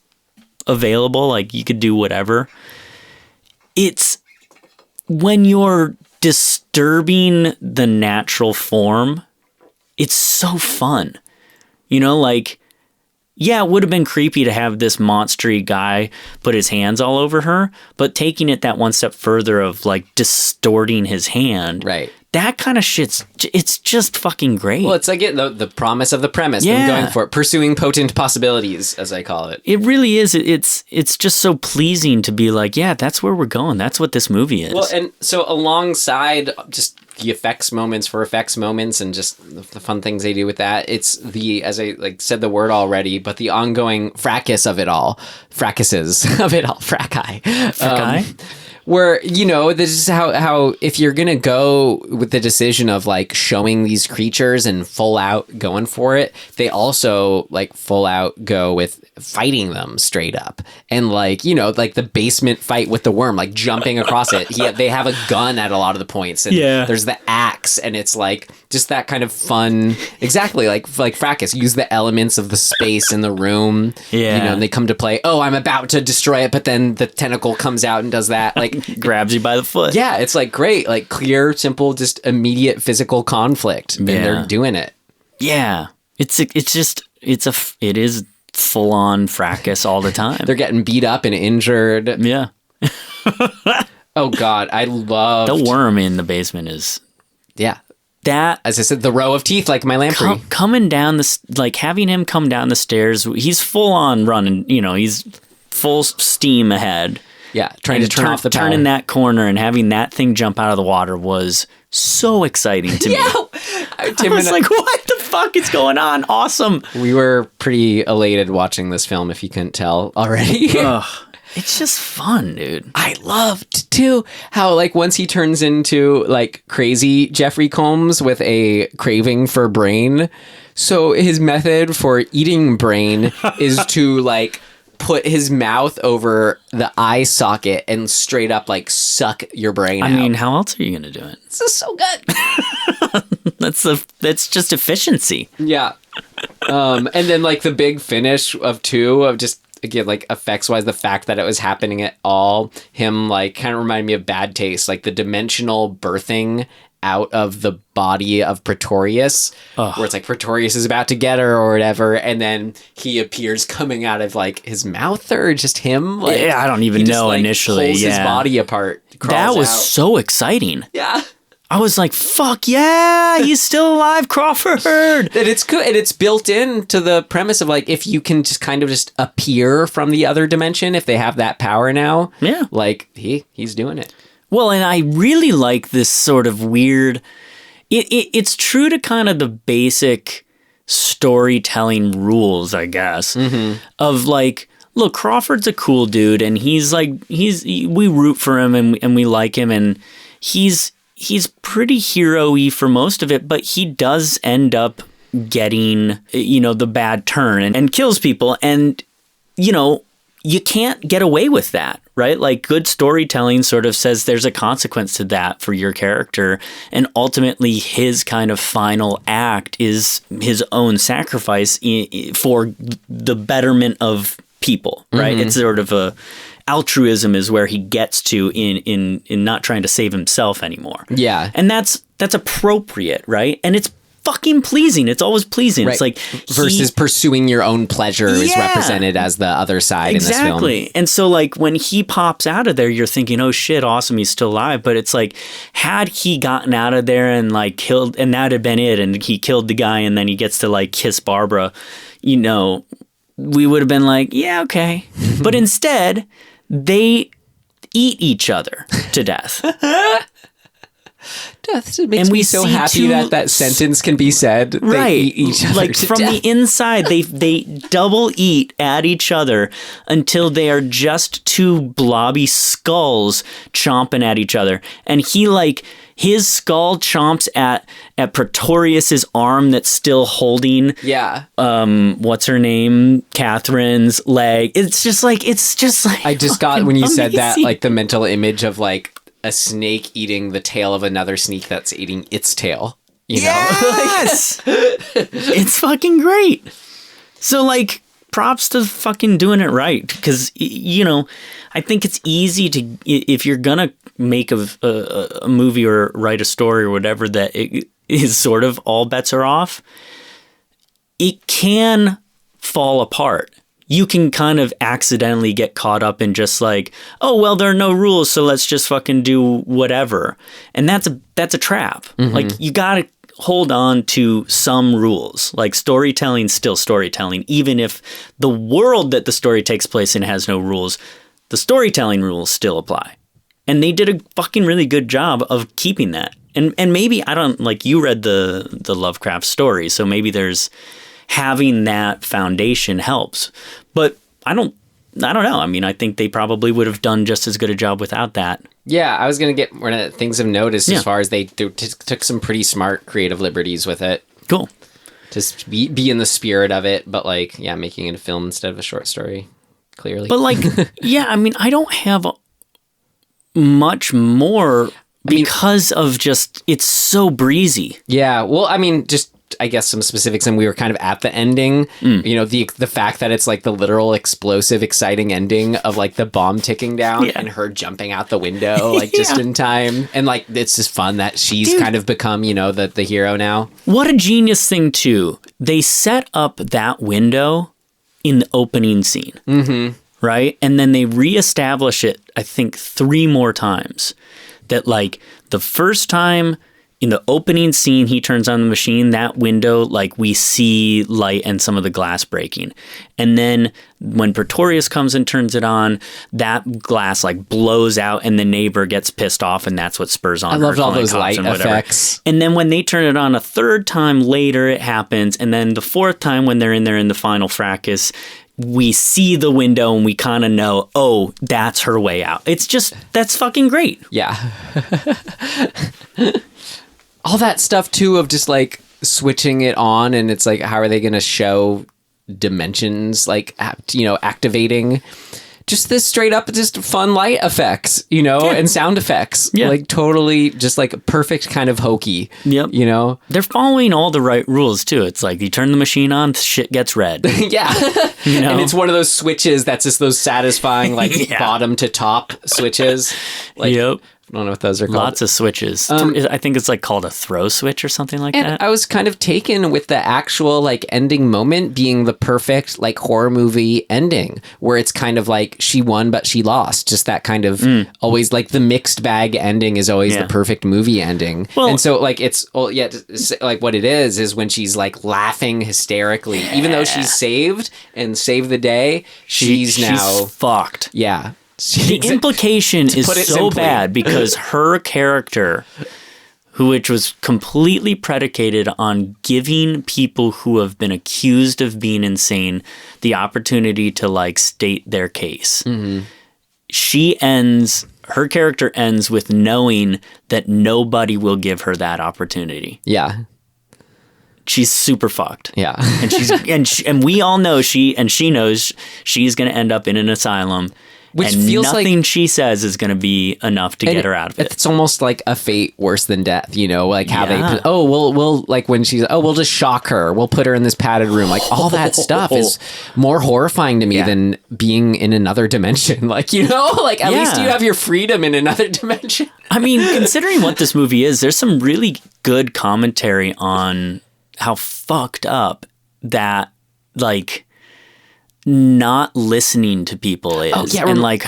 available, like you could do whatever. It's when you're disturbing the natural form, it's so fun. You know, like, yeah, it would have been creepy to have this monstery guy put his hands all over her, but taking it that one step further of like distorting his hand, right? That kind of it's just fucking great. Well, it's like the promise of the premise. Yeah. Them going for it, pursuing potent possibilities, as I call it. It really is. It's just so pleasing to be like, yeah, that's where we're going. That's what this movie is. Well, and so alongside just the effects moments and just the fun things they do with that, it's as I said the word already, but the ongoing fracases of it all, fracai. Where, you know, this is how if you're going to go with the decision of like showing these creatures and full out going for it, they also like full out go with fighting them straight up. And like, you know, like the basement fight with the worm, like jumping across it. They have a gun at a lot of the points. And there's the axe, and it's like just that kind of fun. Exactly. Like fracas, use the elements of the space in the room. Yeah. You know, and they come to play. Oh, I'm about to destroy it, but then the tentacle comes out and does that. Like, grabs you by the foot. Yeah, it's like great, like clear, simple, just immediate physical conflict, and they're doing it. Yeah, it is full on fracas all the time. They're getting beat up and injured. Yeah. Oh God, I love the worm in the basement is. Yeah. That, as I said, the row of teeth, like my lamprey. Coming down having him come down the stairs. He's full on running. You know, he's full steam ahead. Yeah, trying to turn off the power. Turning that corner and having that thing jump out of the water was so exciting to me. I was like, what the fuck is going on? Awesome. We were pretty elated watching this film, if you couldn't tell already. It's just fun, dude. I loved, too, how, like, once he turns into, like, crazy Jeffrey Combs with a craving for brain, so his method for eating brain is to, like, put his mouth over the eye socket and straight up like suck your brain out. I mean, how else are you going to do it? This is so good. That's just efficiency. Yeah. And then like the big finish of 2 of just, again, like effects wise, the fact that it was happening at all, him like kind of reminded me of Bad Taste, like the dimensional birthing out of the body of Pretorius, where it's like Pretorius is about to get her or whatever, and then he appears coming out of like his mouth, or just him. Like, yeah, I don't even know like, initially. Pulls his body apart. That was so exciting. Yeah. I was like, fuck yeah, he's still alive, Crawford. And it's good. And it's built into the premise of like, if you can just kind of just appear from the other dimension, if they have that power now, like he's doing it. Well, and I really like this sort of weird, it's true to kind of the basic storytelling rules, I guess, of like, look, Crawford's a cool dude, and we root for him and we like him, and he's pretty hero-y for most of it, but he does end up getting, you know, the bad turn and kills people, and, you know, you can't get away with that, right? Like, good storytelling sort of says there's a consequence to that for your character. And ultimately, his kind of final act is his own sacrifice for the betterment of people, right? It's sort of a altruism is where he gets to in not trying to save himself anymore. Yeah. And that's appropriate, right? And it's fucking pleasing. It's always pleasing. Right. It's like versus pursuing your own pleasure is represented as the other side in this film. Exactly. And so like when he pops out of there, you're thinking, oh shit, awesome, he's still alive. But it's like, had he gotten out of there and like killed, and that had been it, and he killed the guy, and then he gets to like kiss Barbara, you know, we would have been like, yeah, okay. But instead, they eat each other to death. Death makes me so happy that sentence can be said. Right. They eat each other like to from death. the inside, they double eat at each other until they are just two blobby skulls chomping at each other. And he like, his skull chomps at Pretorius's arm that's still holding what's her name? Catherine's leg. It's just like I just got, when you said that, like the mental image of like a snake eating the tail of another snake that's eating its tail. You know? Yes! It's fucking great. So like props to fucking doing it right. Because, I think it's easy to, if you're going to make a movie or write a story or whatever that it is sort of all bets are off, it can fall apart. You can kind of accidentally get caught up in just like, oh, well, there are no rules, so let's just fucking do whatever. And that's a trap. Like, you got to hold on to some rules. Like, storytelling's still storytelling. Even if the world that the story takes place in has no rules, the storytelling rules still apply. And they did a fucking really good job of keeping that. And maybe, I don't, like, you read the Lovecraft story, so maybe there's having that foundation helps. But I don't know. I mean, I think they probably would have done just as good a job without that. Yeah, I was going to get one of the things I've noticed as far as they took some pretty smart creative liberties with it. Cool. Just be in the spirit of it, but like, making it a film instead of a short story, clearly. But like, I mean, I don't have much more because of just, it's so breezy. Yeah, well, I mean, just I guess some specifics, and we were kind of at the ending, the fact that it's like the literal explosive, exciting ending of like the bomb ticking down and her jumping out the window, like just in time. And like, it's just fun that she's kind of become, the hero now. What a genius thing too. They set up that window in the opening scene, right? And then they reestablish it, I think 3 more times. That like the first time in the opening scene, he turns on the machine, that window, like we see light and some of the glass breaking. And then when Pretorius comes and turns it on, that glass like blows out and the neighbor gets pissed off, and that's what spurs on. I loved all those light effects. And then when they turn it on a 3rd time later, it happens. And then the 4th time when they're in there in the final fracas, we see the window and we kind of know, oh, that's her way out. It's just, that's fucking great. Yeah. All that stuff too of just like switching it on, and it's like, how are they going to show dimensions, like, activating just this straight up, just fun light effects, and sound effects. Yeah. Like totally just like perfect kind of hokey. Yep. They're following all the right rules too. It's like you turn the machine on, shit gets red. Yeah. And it's one of those switches that's just those satisfying like bottom to top switches. Like, yep. I don't know what those are called. Lots of switches. I think it's like called a throw switch or something like that. I was kind of taken with the actual like ending moment being the perfect like horror movie ending, where it's kind of like she won but she lost. Just that kind of always like the mixed bag ending is always the perfect movie ending. Well, and so like it's like what it is when she's like laughing hysterically, even though she's saved and saved the day, she's now fucked. Yeah. The implication is so bad because her character, which was completely predicated on giving people who have been accused of being insane the opportunity to like state their case. Her character ends with knowing that nobody will give her that opportunity. Yeah. She's super fucked. Yeah. and we all know she knows she's going to end up in an asylum. Which and feels nothing like she says is going to be enough to get her out of it. It's almost like a fate worse than death, like how they, we'll like when she's, we'll just shock her. We'll put her in this padded room. Like all that stuff is more horrifying to me than being in another dimension. Like, like at least you have your freedom in another dimension. I mean, considering what this movie is, there's some really good commentary on how fucked up that, like, not listening to people is, and like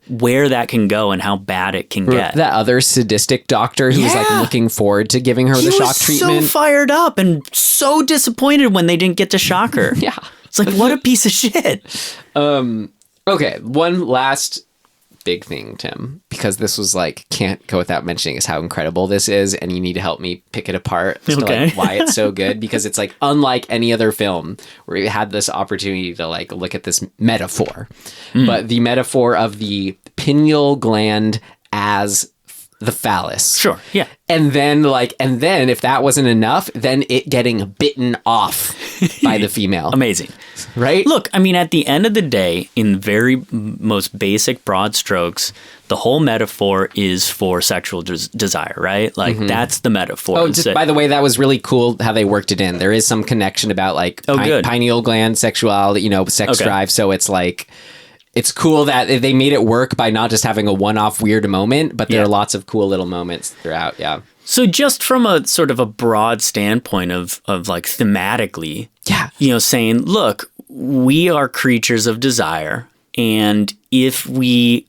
where that can go and how bad it can get. That other sadistic doctor who was like looking forward to giving her the shock treatment. So fired up and so disappointed when they didn't get to shock her. Yeah, it's like, what a piece of shit. Okay, one last big thing, Tim, because this was like, can't go without mentioning is how incredible this is, and you need to help me pick it apart as to like why it's so good, because it's like unlike any other film where you had this opportunity to like look at this metaphor, but the metaphor of the pineal gland as the phallus. Sure, yeah. And then if that wasn't enough, then it getting bitten off by the female. Amazing. Right? Look, I mean, at the end of the day, in very most basic broad strokes, the the whole metaphor is for sexual desire, right? Like that's the metaphor. Oh, just by the way, that was really cool how they worked it in. There is some connection about like pineal gland sexuality, you know, sex drive. So it's like, it's cool that they made it work by not just having a one-off weird moment, but there are lots of cool little moments throughout. Yeah. So just from a sort of a broad standpoint of like thematically, you know, saying, look, we are creatures of desire. And if we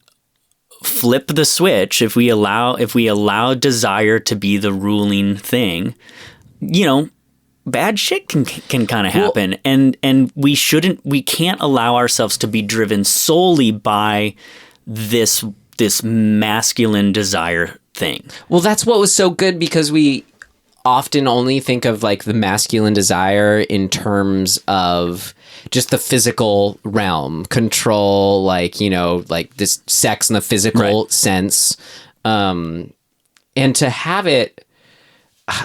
flip the switch, if we allow desire to be the ruling thing, you know, bad shit can kind of happen. Well, and we can't allow ourselves to be driven solely by this masculine desire thing. Well, that's what was so good, because we often only think of like the masculine desire in terms of just the physical realm, control, like, you know, like this sex in the physical sense. And to have it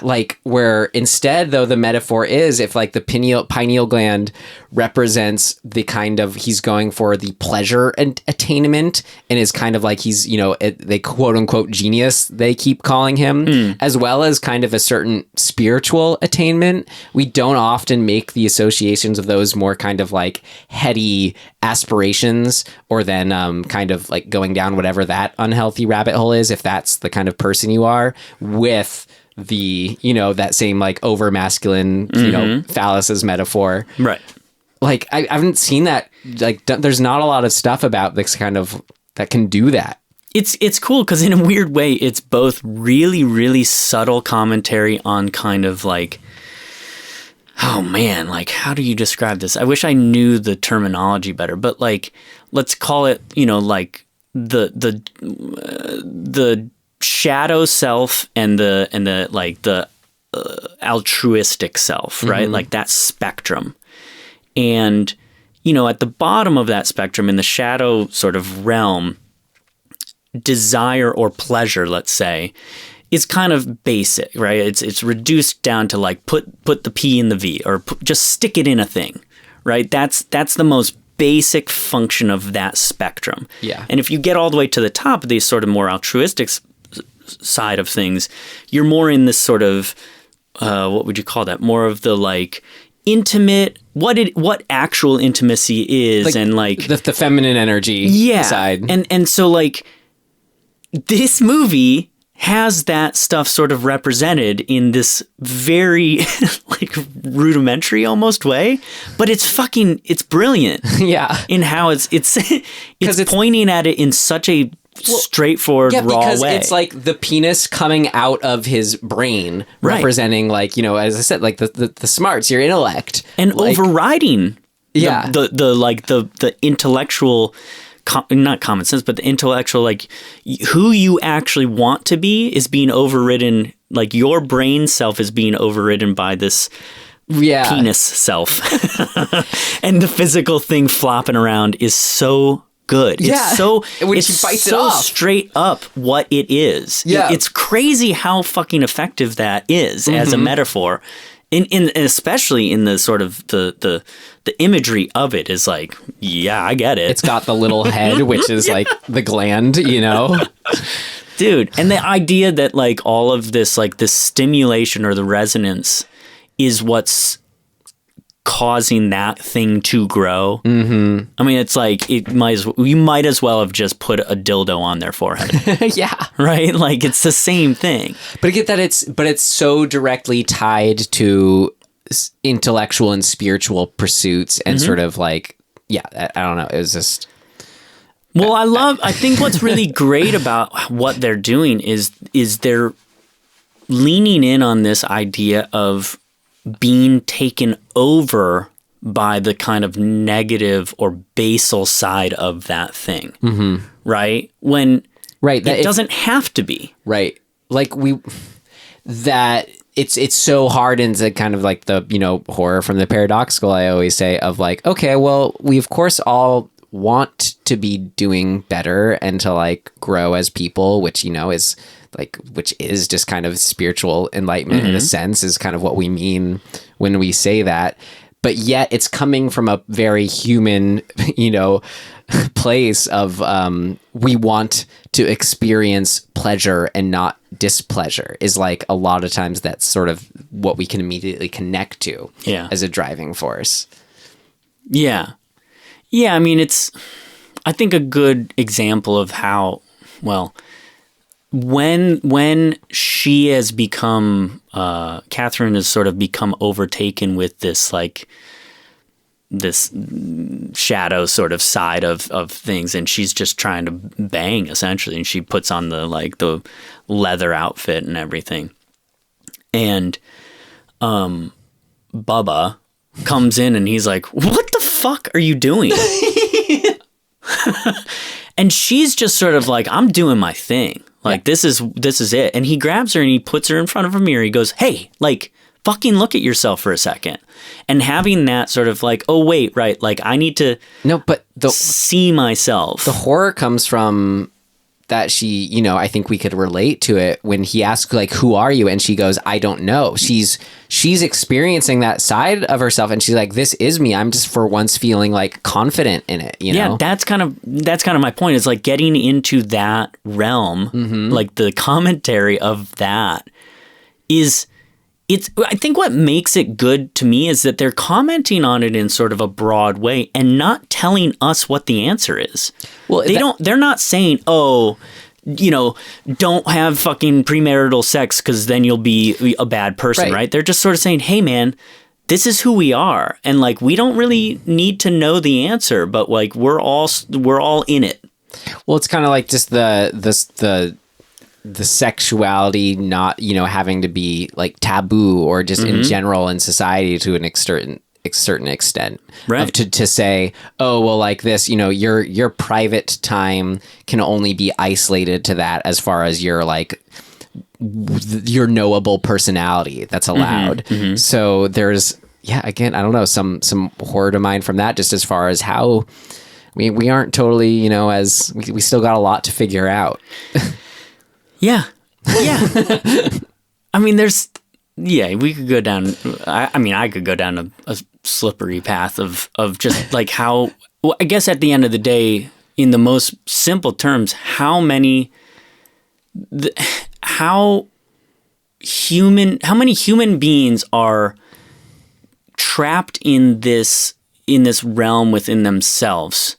like where instead, though, the metaphor is if like the pineal gland represents the kind of, he's going for the pleasure and attainment, and is kind of like he's, you know, they quote unquote genius, they keep calling him, as well as kind of a certain spiritual attainment. We don't often make the associations of those more kind of like heady aspirations, or then kind of like going down whatever that unhealthy rabbit hole is, if that's the kind of person you are, with the, you know, that same like over masculine, you know, phalluses metaphor. Right. Like I haven't seen that. Like there's not a lot of stuff about this kind of that can do that. It's cool because in a weird way, it's both really, really subtle commentary on kind of like, oh man, like how do you describe this? I wish I knew the terminology better, but like, let's call it, you know, like the shadow self and the like the altruistic self, right? Like that spectrum. And, you know, at the bottom of that spectrum, in the shadow sort of realm, desire or pleasure, let's say, is kind of basic, right? It's reduced down to like put the P in the V, or just stick it in a thing, right? That's the most basic function of that spectrum. Yeah. And if you get all the way to the top of these sort of more altruistic side of things, you're more in this sort of what would you call that? More of the like intimate, what actual intimacy is, like, and like the feminine energy side. And so like this movie has that stuff sort of represented in this very like rudimentary almost way, but it's brilliant. Yeah. In how it's pointing at it in such a straightforward, raw because way. It's like the penis coming out of his brain, representing like, you know, as I said, like the smarts, your intellect, and like, overriding the intellectual, not common sense, but the intellectual, like who you actually want to be is being overridden. Like your brain self is being overridden by this penis self. And the physical thing flopping around is so good. Yeah. It's so, when she bites it off, straight up what it is. Yeah. It's crazy how fucking effective that is as a metaphor. In especially in the sort of the imagery of it is like, yeah, I get it. It's got the little head, which is like the gland, you know? Dude, and the idea that like all of this, like this stimulation or the resonance is what's causing that thing to grow. I mean, it's like you might as well have just put a dildo on their forehead. Yeah. Right? Like it's the same thing. But I get that it's so directly tied to intellectual and spiritual pursuits, and sort of like, I don't know. It was just. Well, I think what's really great about what they're doing is they're leaning in on this idea of being taken over by the kind of negative or basal side of that thing, right? When it doesn't have to be. Right. Like it's so hard into kind of like the, you know, horror from the paradoxical, I always say, of like, okay, well, we of course all want to be doing better and to like grow as people, which, you know, is just kind of spiritual enlightenment in a sense, is kind of what we mean when we say that. But yet it's coming from a very human, you know, place of we want to experience pleasure and not displeasure is like a lot of times that's sort of what we can immediately connect to as a driving force. Yeah. Yeah, I mean, I think a good example of how, well, when she has become, Catherine has sort of become overtaken with this, like, this shadow sort of side of things, and she's just trying to bang essentially, and she puts on the leather outfit and everything, and Bubba comes in and he's like, what the fuck are you doing? And she's just sort of like, I'm doing my thing, like this is it. And he grabs her and he puts her in front of a mirror. He goes, hey, like, fucking look at yourself for a second. And having that sort of like, oh wait, right, like I need to see myself. The horror comes from that she, you know, I think we could relate to it when he asks, like, who are you? And she goes, I don't know. She's experiencing that side of herself, and she's like, this is me. I'm just for once feeling like confident in it, you know? Yeah, that's kind of my point. Is like getting into that realm, like the commentary of that is, I think what makes it good to me is that they're commenting on it in sort of a broad way and not telling us what the answer is. Well, they're not saying, oh, you know, don't have fucking premarital sex because then you'll be a bad person, right? They're just sort of saying, hey man, this is who we are. And like, we don't really need to know the answer, but like, we're all in it. Well, it's kind of like just the sexuality not, you know, having to be like taboo or just in general in society to an certain extent, right? To say, oh, well, like this, you know, your private time can only be isolated to that as far as your like your knowable personality that's allowed. So there's, again, I don't know, some horror to mind from that, just as far as how we aren't totally, you know, as we still got a lot to figure out. Yeah. I mean, we could go down. I could go down a slippery path of just like how. Well, I guess at the end of the day, in the most simple terms, how many human beings are trapped in this realm within themselves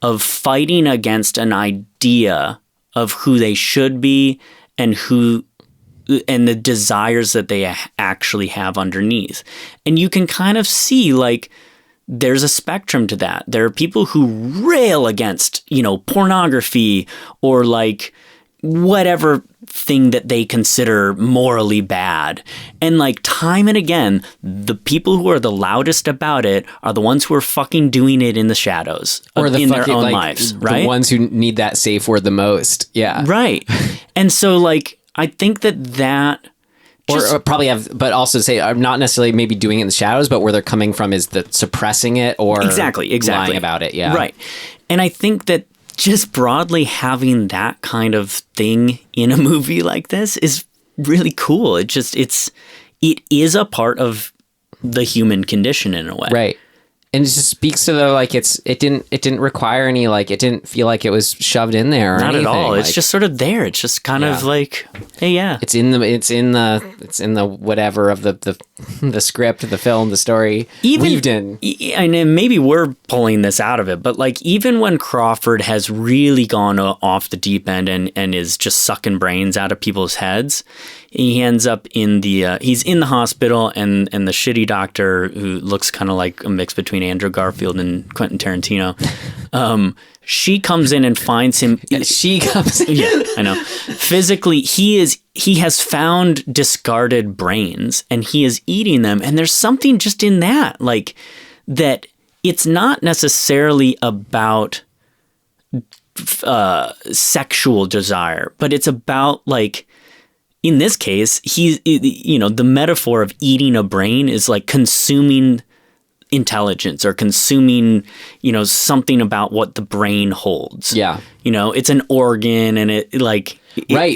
of fighting against an idea of who they should be and the desires that they actually have underneath. And you can kind of see, like, there's a spectrum to that. There are people who rail against, you know, pornography or like whatever thing that they consider morally bad. And like time and again, the people who are the loudest about it are the ones who are fucking doing it in the shadows or in their own lives, right? The ones who need that safe word the most. Yeah. Right. And so like, I think that or probably have, but also say, I'm not necessarily maybe doing it in the shadows, but where they're coming from is the suppressing it or exactly lying about it. Yeah. Right. And I think that just broadly having that kind of thing in a movie like this is really cool. It is a part of the human condition in a way. Right. And it just speaks to the, like, it didn't require any, like, it didn't feel like it was shoved in there or not anything. At all. Like, it's just sort of there. It's just kind of like, hey, yeah. It's in the whatever of the script, the film, the story weaved in. And maybe we're pulling this out of it, but like even when Crawford has really gone off the deep end and is just sucking brains out of people's heads, he ends up he's in the hospital and the shitty doctor who looks kind of like a mix between Andrew Garfield and Quentin Tarantino. She comes in and finds him. She comes in. Yeah, I know. Physically, he has found discarded brains and he is eating them. And there's something just in that, like that it's not necessarily about sexual desire, but it's about like, in this case, the metaphor of eating a brain is like consuming intelligence or consuming, something about what the brain holds. Yeah. It's an organ and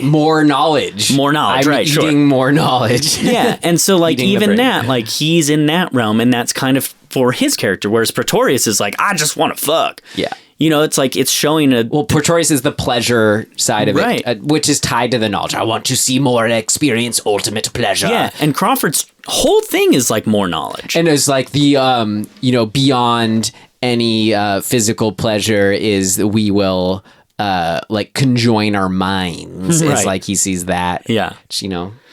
more knowledge. I'm eating more knowledge. Yeah. And so like even that, like he's in that realm and that's kind of for his character. Whereas Pretorius is like, I just want to fuck. Yeah. You know, it's like it's showing a... Well, Pretorius is the pleasure side of it, which is tied to the knowledge. I want to see more and experience ultimate pleasure. Yeah, and Crawford's whole thing is like more knowledge. And it's like the, beyond any physical pleasure is we will, like, conjoin our minds. It's like he sees that. Yeah. Which,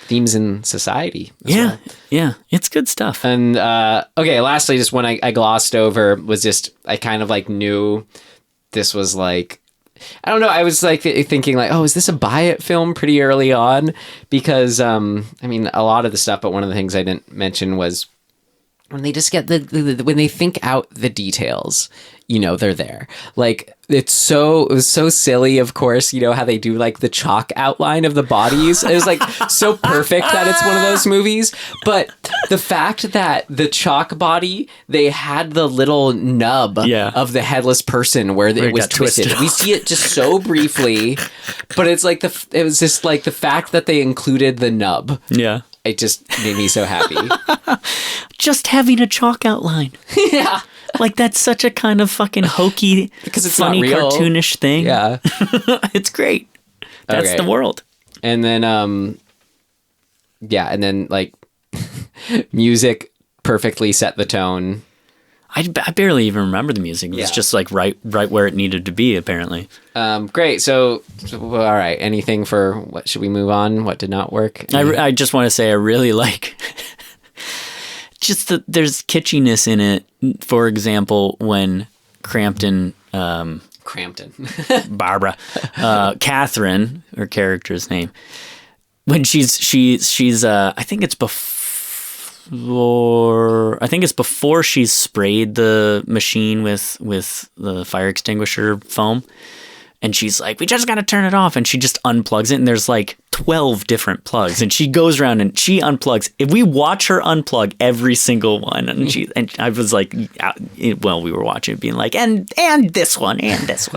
themes in society. Yeah. Yeah. It's good stuff. And, okay, lastly, just one I glossed over was just, I kind of like knew this was like, I don't know. I was like thinking like, oh, is this a buy it film pretty early on? Because, I mean, a lot of the stuff, but one of the things I didn't mention was when they just get when they think out the details, they're there. Like it was so silly, of course, how they do like the chalk outline of the bodies. It was like so perfect that it's one of those movies. But the fact that the chalk body, they had the little nub of the headless person where it was twisted. We see it just so briefly, but it's like it was just like the fact that they included the nub. Yeah. It just made me so happy. Just having a chalk outline. Yeah. Like that's such a kind of fucking hokey, because it's funny, not real. cartoonish thing. Yeah. It's great. That's okay. the world. And then, and then like music perfectly set the tone. I barely even remember the music. It was just like right where it needed to be, apparently. Great. So, all right. Anything for what should we move on? What did not work? I just want to say I really like just that there's kitschiness in it. For example, when Crampton, Barbara, Catherine, her character's name, when she's I think it's before she's sprayed the machine with the fire extinguisher foam, and she's like, we just got to turn it off, and she just unplugs it, and there's like 12 different plugs, and she goes around and she unplugs. If we watch her unplug every single one, and I was like, well, we were watching it being like, and this one, just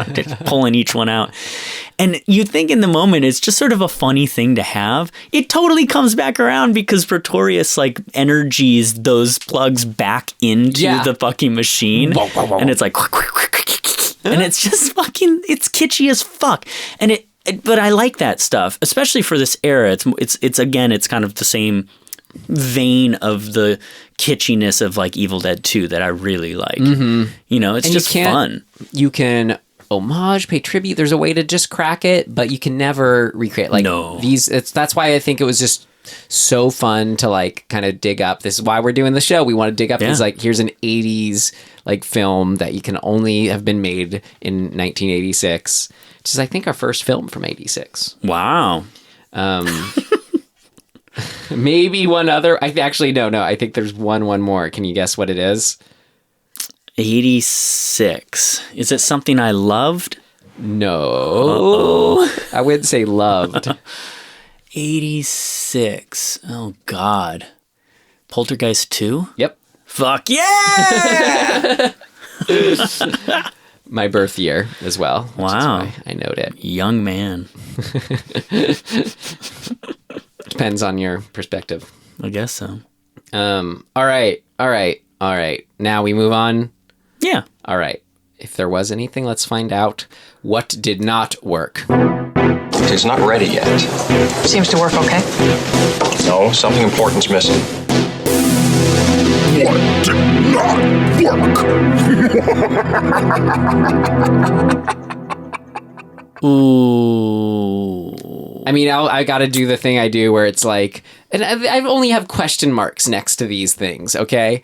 pulling each one out. And you think in the moment it's just sort of a funny thing to have. It totally comes back around because Pretorius like energies those plugs back into the fucking machine. And it's like, and it's just fucking, it's kitschy as fuck. And but I like that stuff, especially for this era. It's again, it's kind of the same vein of the kitschiness of like Evil Dead 2 that I really like. Mm-hmm. It's and just fun. You can homage, pay tribute. There's a way to just crack it, but you can never recreate like these. That's why I think it was just so fun to like kind of dig up. This is why we're doing the show. We want to dig up these like, here's an 80s like film that you can only have been made in 1986, which is I think our first film from 86. Wow. Maybe one other. I think there's one more. Can you guess what it is? 86. Is it Something I Loved? No. I wouldn't say loved. 86. Oh, God. Poltergeist 2? Yep. Fuck yeah! My birth year as well. Wow. I note it. Young man. Depends on your perspective. I guess so. All right. Now we move on. Yeah. All right. If there was anything, let's find out what did not work. It's not ready yet. Seems to work okay. No, something important's missing. What did not work? Ooh. I mean, I got to do the thing I do where it's like, and I only have question marks next to these things, okay?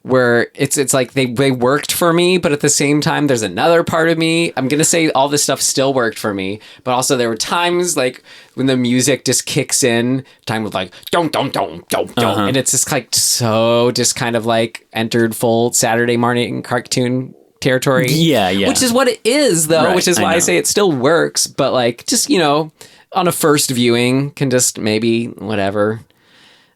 Where it's like they worked for me, but at the same time, there's another part of me. I'm going to say all this stuff still worked for me, but also there were times like when the music just kicks in, time with like, don't, and it's just like so just kind of like entered full Saturday morning cartoon territory. Yeah. Which is what it is, though, right, which is why I say it still works, but like just, on a first viewing can just maybe whatever.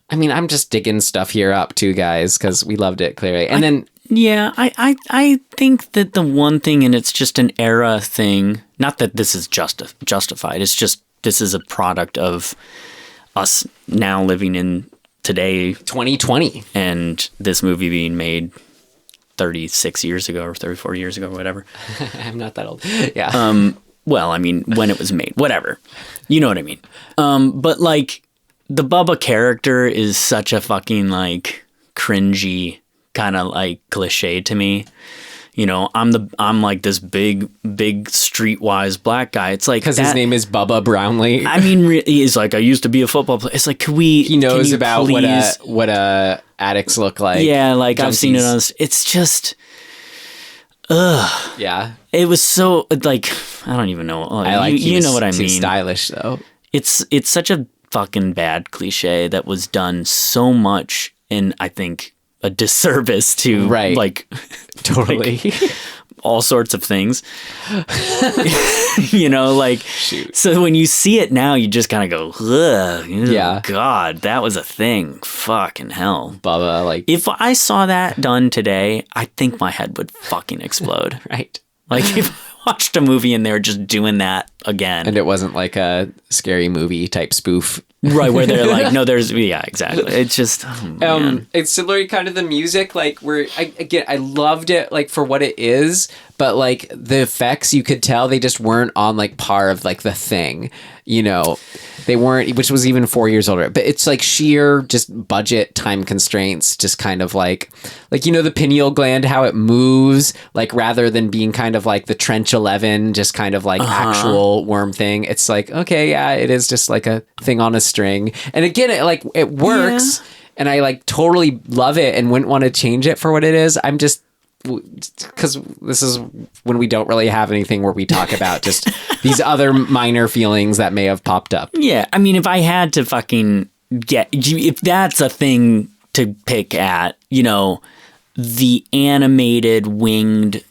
I mean, I'm just digging stuff here up too, guys, because we loved it clearly. And then, I think that the one thing, and it's just an era thing. Not that this is justified. It's just this is a product of us now living in today, 2020, and this movie being made 36 years ago or 34 years ago or whatever. I'm not that old. Yeah. Well, I mean, when it was made, whatever. You know what I mean? But like the Bubba character is such a fucking like cringy kind of like cliche to me. You know, I'm like this big streetwise black guy. It's like because his name is Bubba Brownlee. I mean, he's like, I used to be a football player. It's like, he knows about what addicts look like. Yeah, like junkies. I've seen it on. It's just, yeah. It was so like I don't even know. I like you know what I mean. Stylish though. It's such a fucking bad cliche that was done so much, and I think a disservice to like totally like, all sorts of things. You know, like so when you see it now, you just kind of go, ugh, yeah, God, that was a thing. Fucking hell, Bubba. Like if I saw that done today, I think my head would fucking explode. Right. Like if I watched a movie and they were just doing that again, and it wasn't like a scary movie type spoof. Right, where they're like, no, there's, yeah, exactly. It's just, it's similar kind of the music, like where I loved it like for what it is, but like the effects, you could tell they just weren't on like par of like the thing, you know, they weren't, which was even 4 years older, but it's like sheer just budget time constraints, just kind of like, you know, the pineal gland, how it moves, like rather than being kind of like the Trench 11, just kind of like actual worm thing. It's like, okay, yeah, it is just like a thing on a string. And again, it works and I like totally love it and wouldn't want to change it for what it is. I'm just, because this is when we don't really have anything where we talk about just these other minor feelings that may have popped up. Yeah. I mean, if I had to fucking if that's a thing to pick at, you know, the animated winged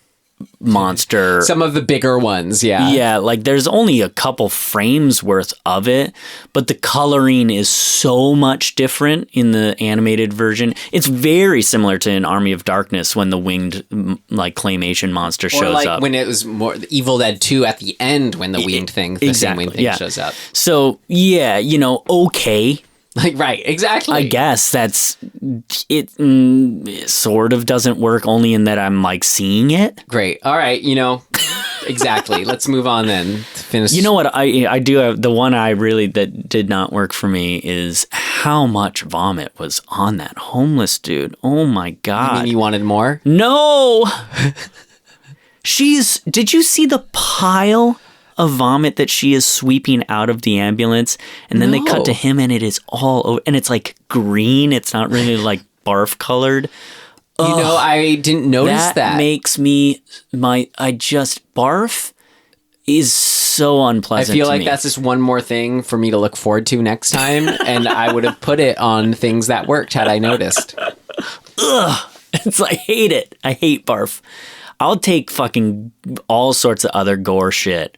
monster, some of the bigger ones, yeah, like there's only a couple frames worth of it, but the coloring is so much different in the animated version. It's very similar to in Army of Darkness when the winged like claymation monster shows like up, when it was more Evil Dead 2 at the end when the winged thing, the same winged thing shows up. So yeah, you know, okay. Like, right, exactly. I guess that's it. Sort of doesn't work only in that I'm like seeing it. Great. All right. You know, exactly. Let's move on then. Finish. You know what? I do have the one that did not work for me is how much vomit was on that homeless dude. Oh my God. You mean you wanted more? No. Did you see the pile of vomit that she is sweeping out of the ambulance, and then they cut to him and it is all over, and it's like green, it's not really like barf colored. You know, I didn't notice that. Makes me barf is so unpleasant. I feel to like me. that's just one more thing for me to look forward to next time, and I would have put it on things that worked had I noticed. Ugh, it's like, I hate it. I hate barf. I'll take fucking all sorts of other gore shit,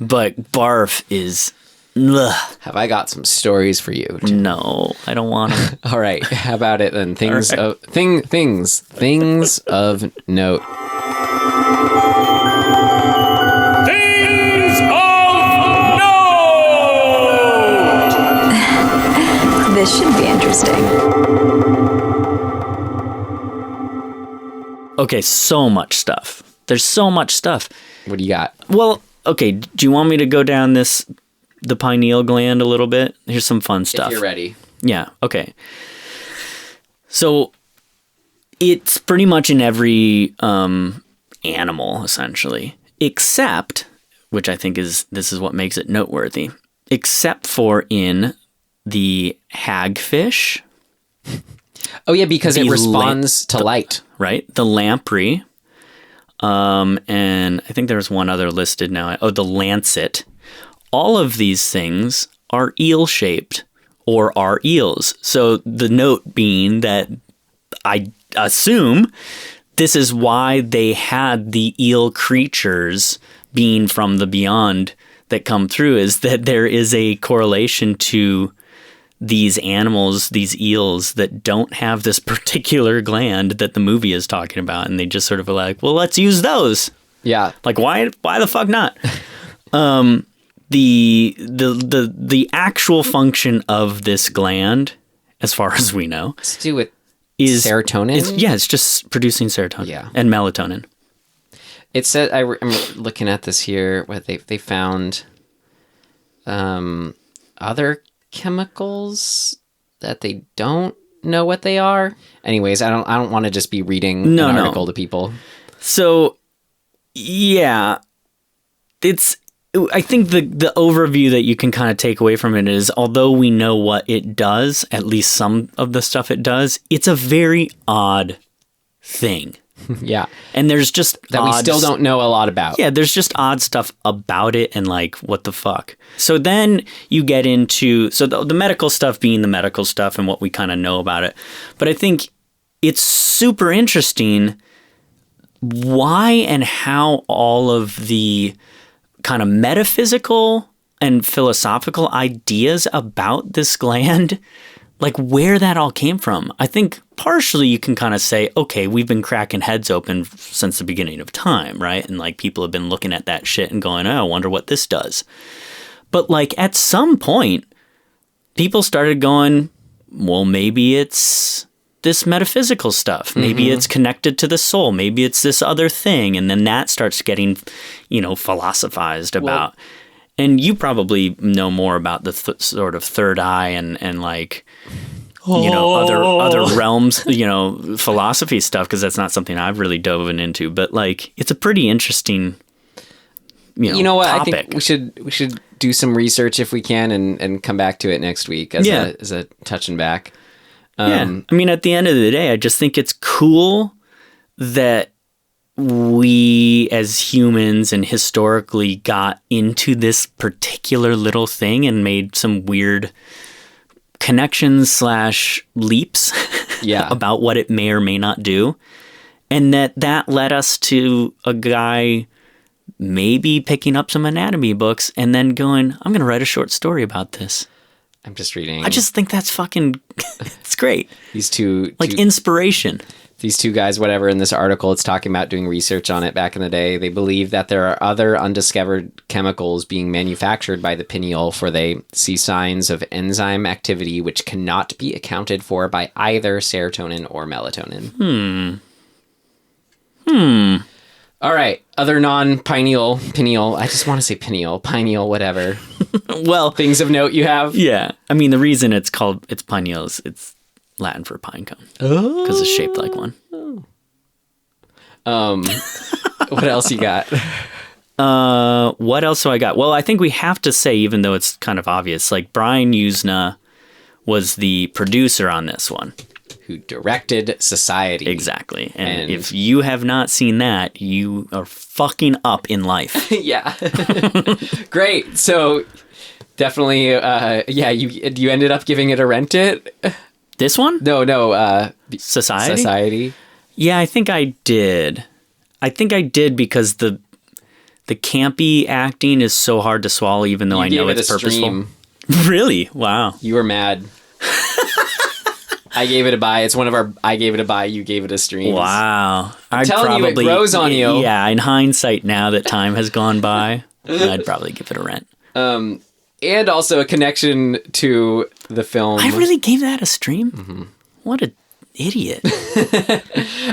but barf is. Ugh. Have I got some stories for you? No, I don't want them. All right, how about it then? Things of note. Things of note. This should be interesting. Okay, so much stuff. There's so much stuff. What do you got? Well, okay, do you want me to go down the pineal gland a little bit? Here's some fun stuff. If you're ready. Yeah, okay. So it's pretty much in every animal, essentially, except, which I think this is what makes it noteworthy, except for in the hagfish. Oh, yeah, because it responds to light. Right? The lamprey. And I think there's one other listed now. Oh, the lancet. All of these things are eel-shaped or are eels. So the note being that I assume this is why they had the eel creatures being from the beyond that come through, is that there is a correlation to these animals, these eels that don't have this particular gland that the movie is talking about, and they just sort of are like, well, let's use those. Yeah. Like, why the fuck not? The actual function of this gland, as far as we know, Stuart, is serotonin. It's just producing serotonin and melatonin. It said I'm looking at this here. What they found other chemicals that they don't know what they are. Anyways, I don't want to just be reading an article to people. So yeah, I think the overview that you can kind of take away from it is, although we know what it does, at least some of the stuff it does, it's a very odd thing. Yeah. And there's just that we still don't know a lot about. Yeah, there's just odd stuff about it and like, what the fuck? So then you get into, the medical stuff being the medical stuff and what we kind of know about it. But I think it's super interesting why and how all of the kind of metaphysical and philosophical ideas about this gland, like where that all came from. I think partially you can kind of say, okay, we've been cracking heads open since the beginning of time, right? And like people have been looking at that shit and going, oh, I wonder what this does. But like at some point, people started going, well, maybe it's this metaphysical stuff. Maybe it's connected to the soul. Maybe it's this other thing. And then that starts getting, philosophized about. And you probably know more about the sort of third eye and like, other realms, philosophy stuff, because that's not something I've really dove into. But like, it's a pretty interesting, topic. I think we should do some research if we can and come back to it next week as a touch and back. I mean, at the end of the day, I just think it's cool that we as humans and historically got into this particular little thing and made some weird connections / leaps about what it may or may not do. And that led us to a guy maybe picking up some anatomy books and then going, I'm going to write a short story about this. I'm just reading. I just think that's fucking, it's great. These two inspiration. These two guys, whatever, in this article, it's talking about doing research on it back in the day. They believe that there are other undiscovered chemicals being manufactured by the pineal, for they see signs of enzyme activity which cannot be accounted for by either serotonin or melatonin. All right. Other non-pineal, I just want to say pineal, whatever. Well, things of note you have? Yeah. I mean, the reason it's pineal is it's Latin for pine cone. Oh. Because it's shaped like one. What else you got? What else do I got? Well, I think we have to say, even though it's kind of obvious, like Brian Yuzna was the producer on this one. Who directed Society. Exactly. And if you have not seen that, you are fucking up in life. Yeah. Great. So definitely, you ended up giving it a rent it? This one? No. Society? Yeah, I think I did. Because the campy acting is so hard to swallow, even though I know it's purposeful. Stream. Really? Wow. You were mad. I gave it a buy. It's one of our I gave it a buy, you gave it a stream. Wow. I'm telling you, it grows on you. Yeah, in hindsight, now that time has gone by, I'd probably give it a rent. And also a connection to the film. I really gave that a stream? Mm-hmm. What an idiot.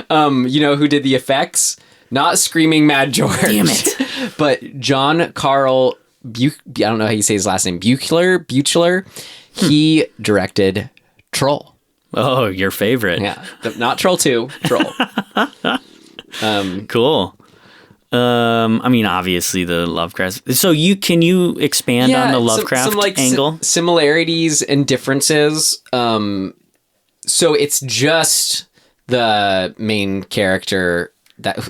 You know who did the effects? Not Screaming Mad George. Damn it. But John Carl I don't know how you say his last name. Buechler. He directed Troll. Oh, your favorite. Yeah. Not Troll 2, Troll. Cool. I mean, obviously the Lovecraft. So can you expand on the Lovecraft some angle? Similarities and differences. So it's just the main character.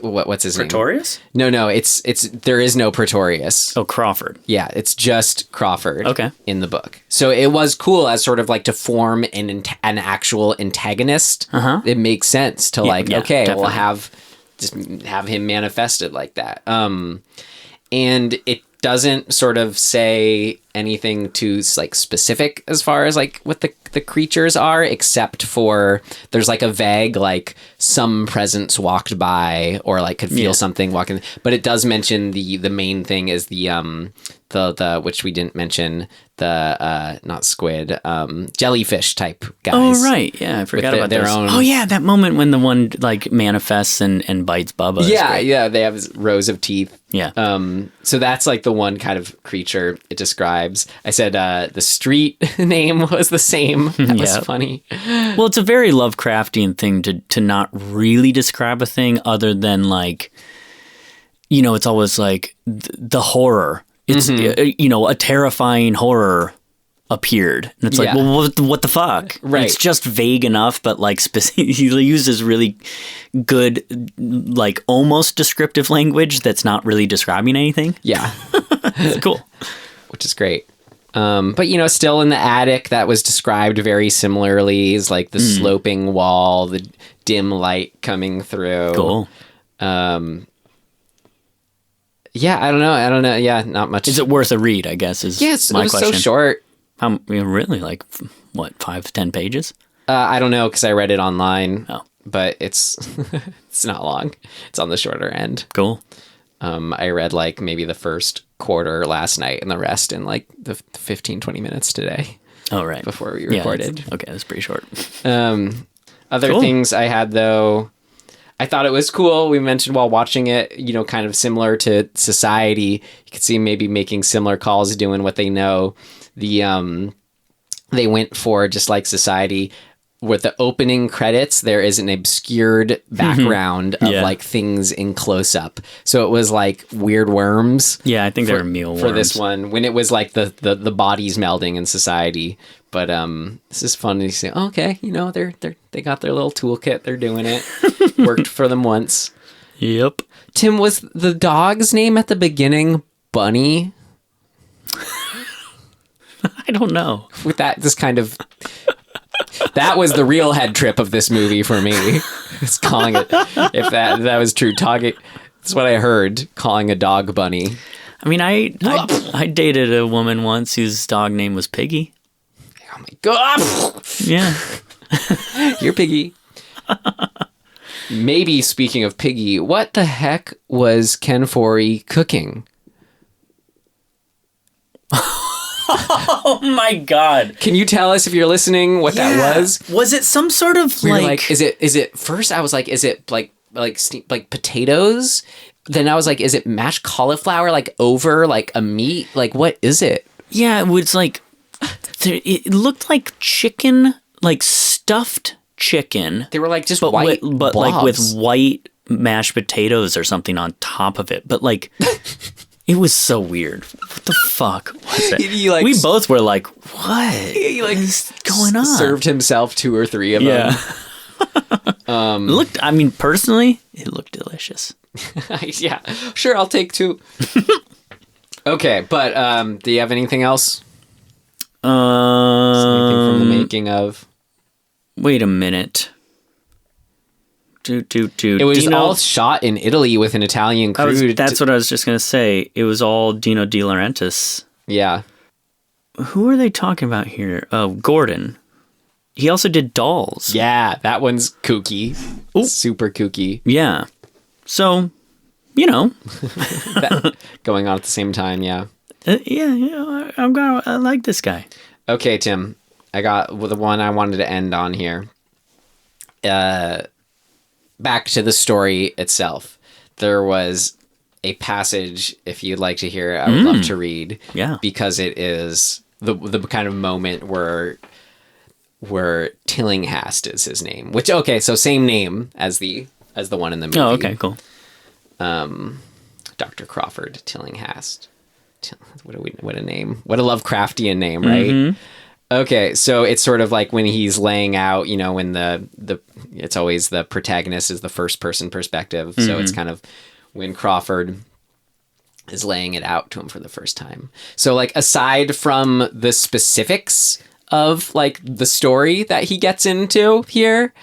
What's his name? Pretorius? No. It's there is no Pretorius. Oh, Crawford. Yeah, it's just Crawford. Okay. In the book, so it was cool as sort of like to form an actual antagonist. Uh-huh. It makes sense to definitely. we'll have him manifested like that. And it doesn't sort of say anything too like specific as far as like what the creatures are, except for there's like a vague like some presence walked by or like could feel something walking, but it does mention the main thing is the which we didn't mention, not squid, jellyfish type guys. Oh, right. Yeah, I forgot about their this. own. Oh, yeah, that moment when the one like manifests and bites Bubba. is Yeah, great. yeah, they have rows of teeth. Yeah. So that's like the one kind of creature it describes. I said the street name was the same. That was funny. Well, it's a very Lovecraftian thing to not really describe a thing other than like, you know, it's always like the horror. It's, you know, a terrifying horror appeared. And it's like, well, what the fuck? Right. It's just vague enough, but like he uses really good, like almost descriptive language that's not really describing anything. Yeah. It's cool. Which is great. But, you know, still in the attic, that was described very similarly, is like the sloping wall, the dim light coming through. Cool. Yeah, I don't know. Yeah, not much. Is it worth a read, I guess, is yes, my it was question. so short. Really, like, what, 5 to 10 pages? I don't know, because I read it online. Oh. But it's it's not long. It's on the shorter end. Cool. I read, like, maybe the first quarter last night and the rest in, like, the 15, 20 minutes today. Oh, right. Before we recorded. That's pretty short. Other things I had, though... I thought it was cool. We mentioned while watching it, you know, kind of similar to Society. You could see maybe making similar calls, doing what they know. They went for, just like Society, with the opening credits, there is an obscured background of like things in close up. So it was like weird worms. Yeah, I think they were mealworms. For this one, when it was like the bodies melding in Society. But this is fun to say, okay, you know, they got their little toolkit, they're doing it. Worked for them once. Yep. Tim, was the dog's name at the beginning Bunny? I don't know. With that, this kind of... That was the real head trip of this movie for me. It's calling it... If that was true, that's what I heard, calling a dog Bunny. I mean, I dated a woman once whose dog name was Piggy. Oh my God. Yeah. You're Piggy. Maybe speaking of Piggy, what the heck was Ken Foree cooking? Oh my God. Can you tell us, if you're listening, what that was? Was it some sort of like is it first I was like, is it like potatoes? Then I was like, is it mashed cauliflower like over like a meat? Like what is it? Yeah, it was like it looked like chicken, like stuffed chicken. They were like just white but blobs. like with white mashed potatoes or something on top of it. But like it was so weird. What the fuck was it? We both were like, what? He like is going on? Served himself 2 or 3 of them. Looked, I mean, personally, it looked delicious. Yeah, sure, I'll take 2. Okay, but do you have anything else? Anything from the making of? Wait a minute. It was all shot in Italy with an Italian crew. That's what I was just going to say. It was all Dino De Laurentiis. Yeah. Who are they talking about here? Oh, Gordon. He also did Dolls. Yeah, that one's kooky. Ooh. Super kooky. Yeah. So, you know. Going on at the same time, yeah. I like this guy. Okay, Tim. I got the one I wanted to end on here. Back to the story itself. There was a passage, if you'd like to hear it, I would love to read. Yeah. Because it is the kind of moment where Tillinghast is his name. Which, okay, so same name as the one in the movie. Oh, okay, cool. Dr. Crawford Tillinghast. What a name. What a Lovecraftian name, right? Mm-hmm. Okay, so it's sort of like when he's laying out, you know, when it's always the protagonist is the first person perspective. Mm-hmm. So it's kind of when Crawford is laying it out to him for the first time. So like aside from the specifics of like the story that he gets into here,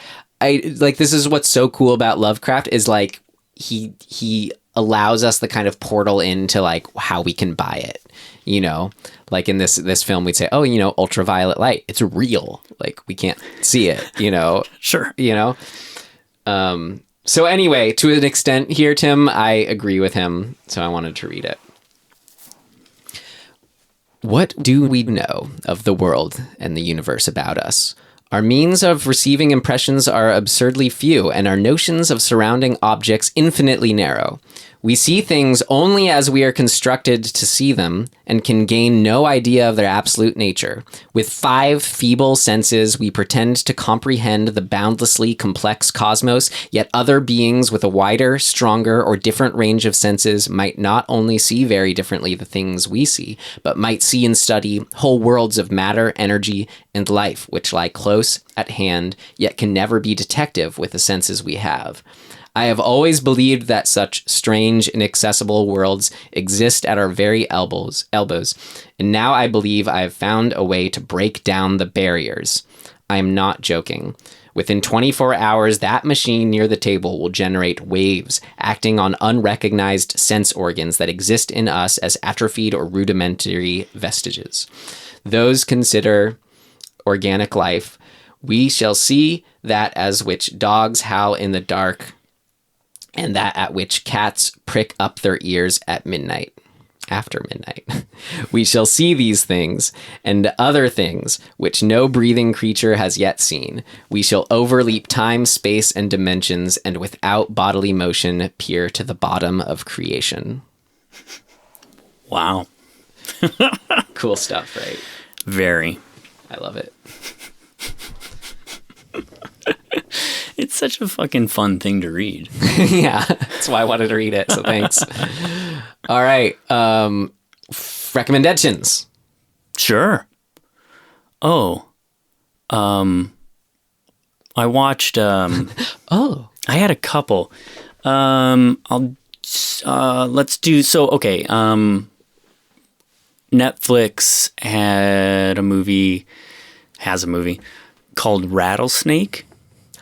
this is what's so cool about Lovecraft is like he allows us the kind of portal into like how we can buy it, you know, like in this film, we'd say, oh, you know, ultraviolet light, it's real. Like we can't see it, you know? Sure. You know? So anyway, to an extent here, Tim, I agree with him. So I wanted to read it. What do we know of the world and the universe about us? Our means of receiving impressions are absurdly few, and our notions of surrounding objects infinitely narrow. We see things only as we are constructed to see them, and can gain no idea of their absolute nature. With 5 feeble senses, we pretend to comprehend the boundlessly complex cosmos, yet other beings with a wider, stronger, or different range of senses might not only see very differently the things we see, but might see and study whole worlds of matter, energy, and life, which lie close at hand, yet can never be detective with the senses we have. I have always believed that such strange, inaccessible worlds exist at our very elbows, and now I believe I have found a way to break down the barriers. I am not joking. Within 24 hours, that machine near the table will generate waves acting on unrecognized sense organs that exist in us as atrophied or rudimentary vestiges. Those consider organic life. We shall see that as which dogs howl in the dark, and that at which cats prick up their ears at midnight, after midnight. We shall see these things, and other things, which no breathing creature has yet seen. We shall overleap time, space, and dimensions, and without bodily motion peer to the bottom of creation. Wow. Cool stuff, right? Very. I love it. It's such a fucking fun thing to read. Yeah, that's why I wanted to read it, so thanks. All right. RecommenDEADtions. Sure. Oh. I watched Oh. I had a couple. Let's do okay. Netflix has a movie called Rattlesnake.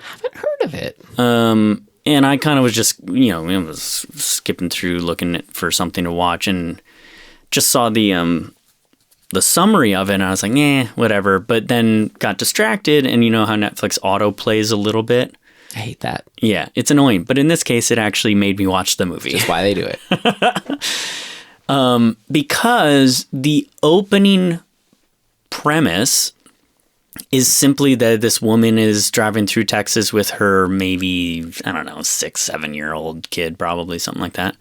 Haven't heard of it. And I kind of was just, I was skipping through looking for something to watch and just saw the summary of it and I was like, whatever. But then got distracted and you know how Netflix auto plays a little bit. I hate that. Yeah, it's annoying. But in this case, it actually made me watch the movie. That's why they do it. Because the opening premise is simply that this woman is driving through Texas with her maybe, 6-7-year-old kid, probably something like that.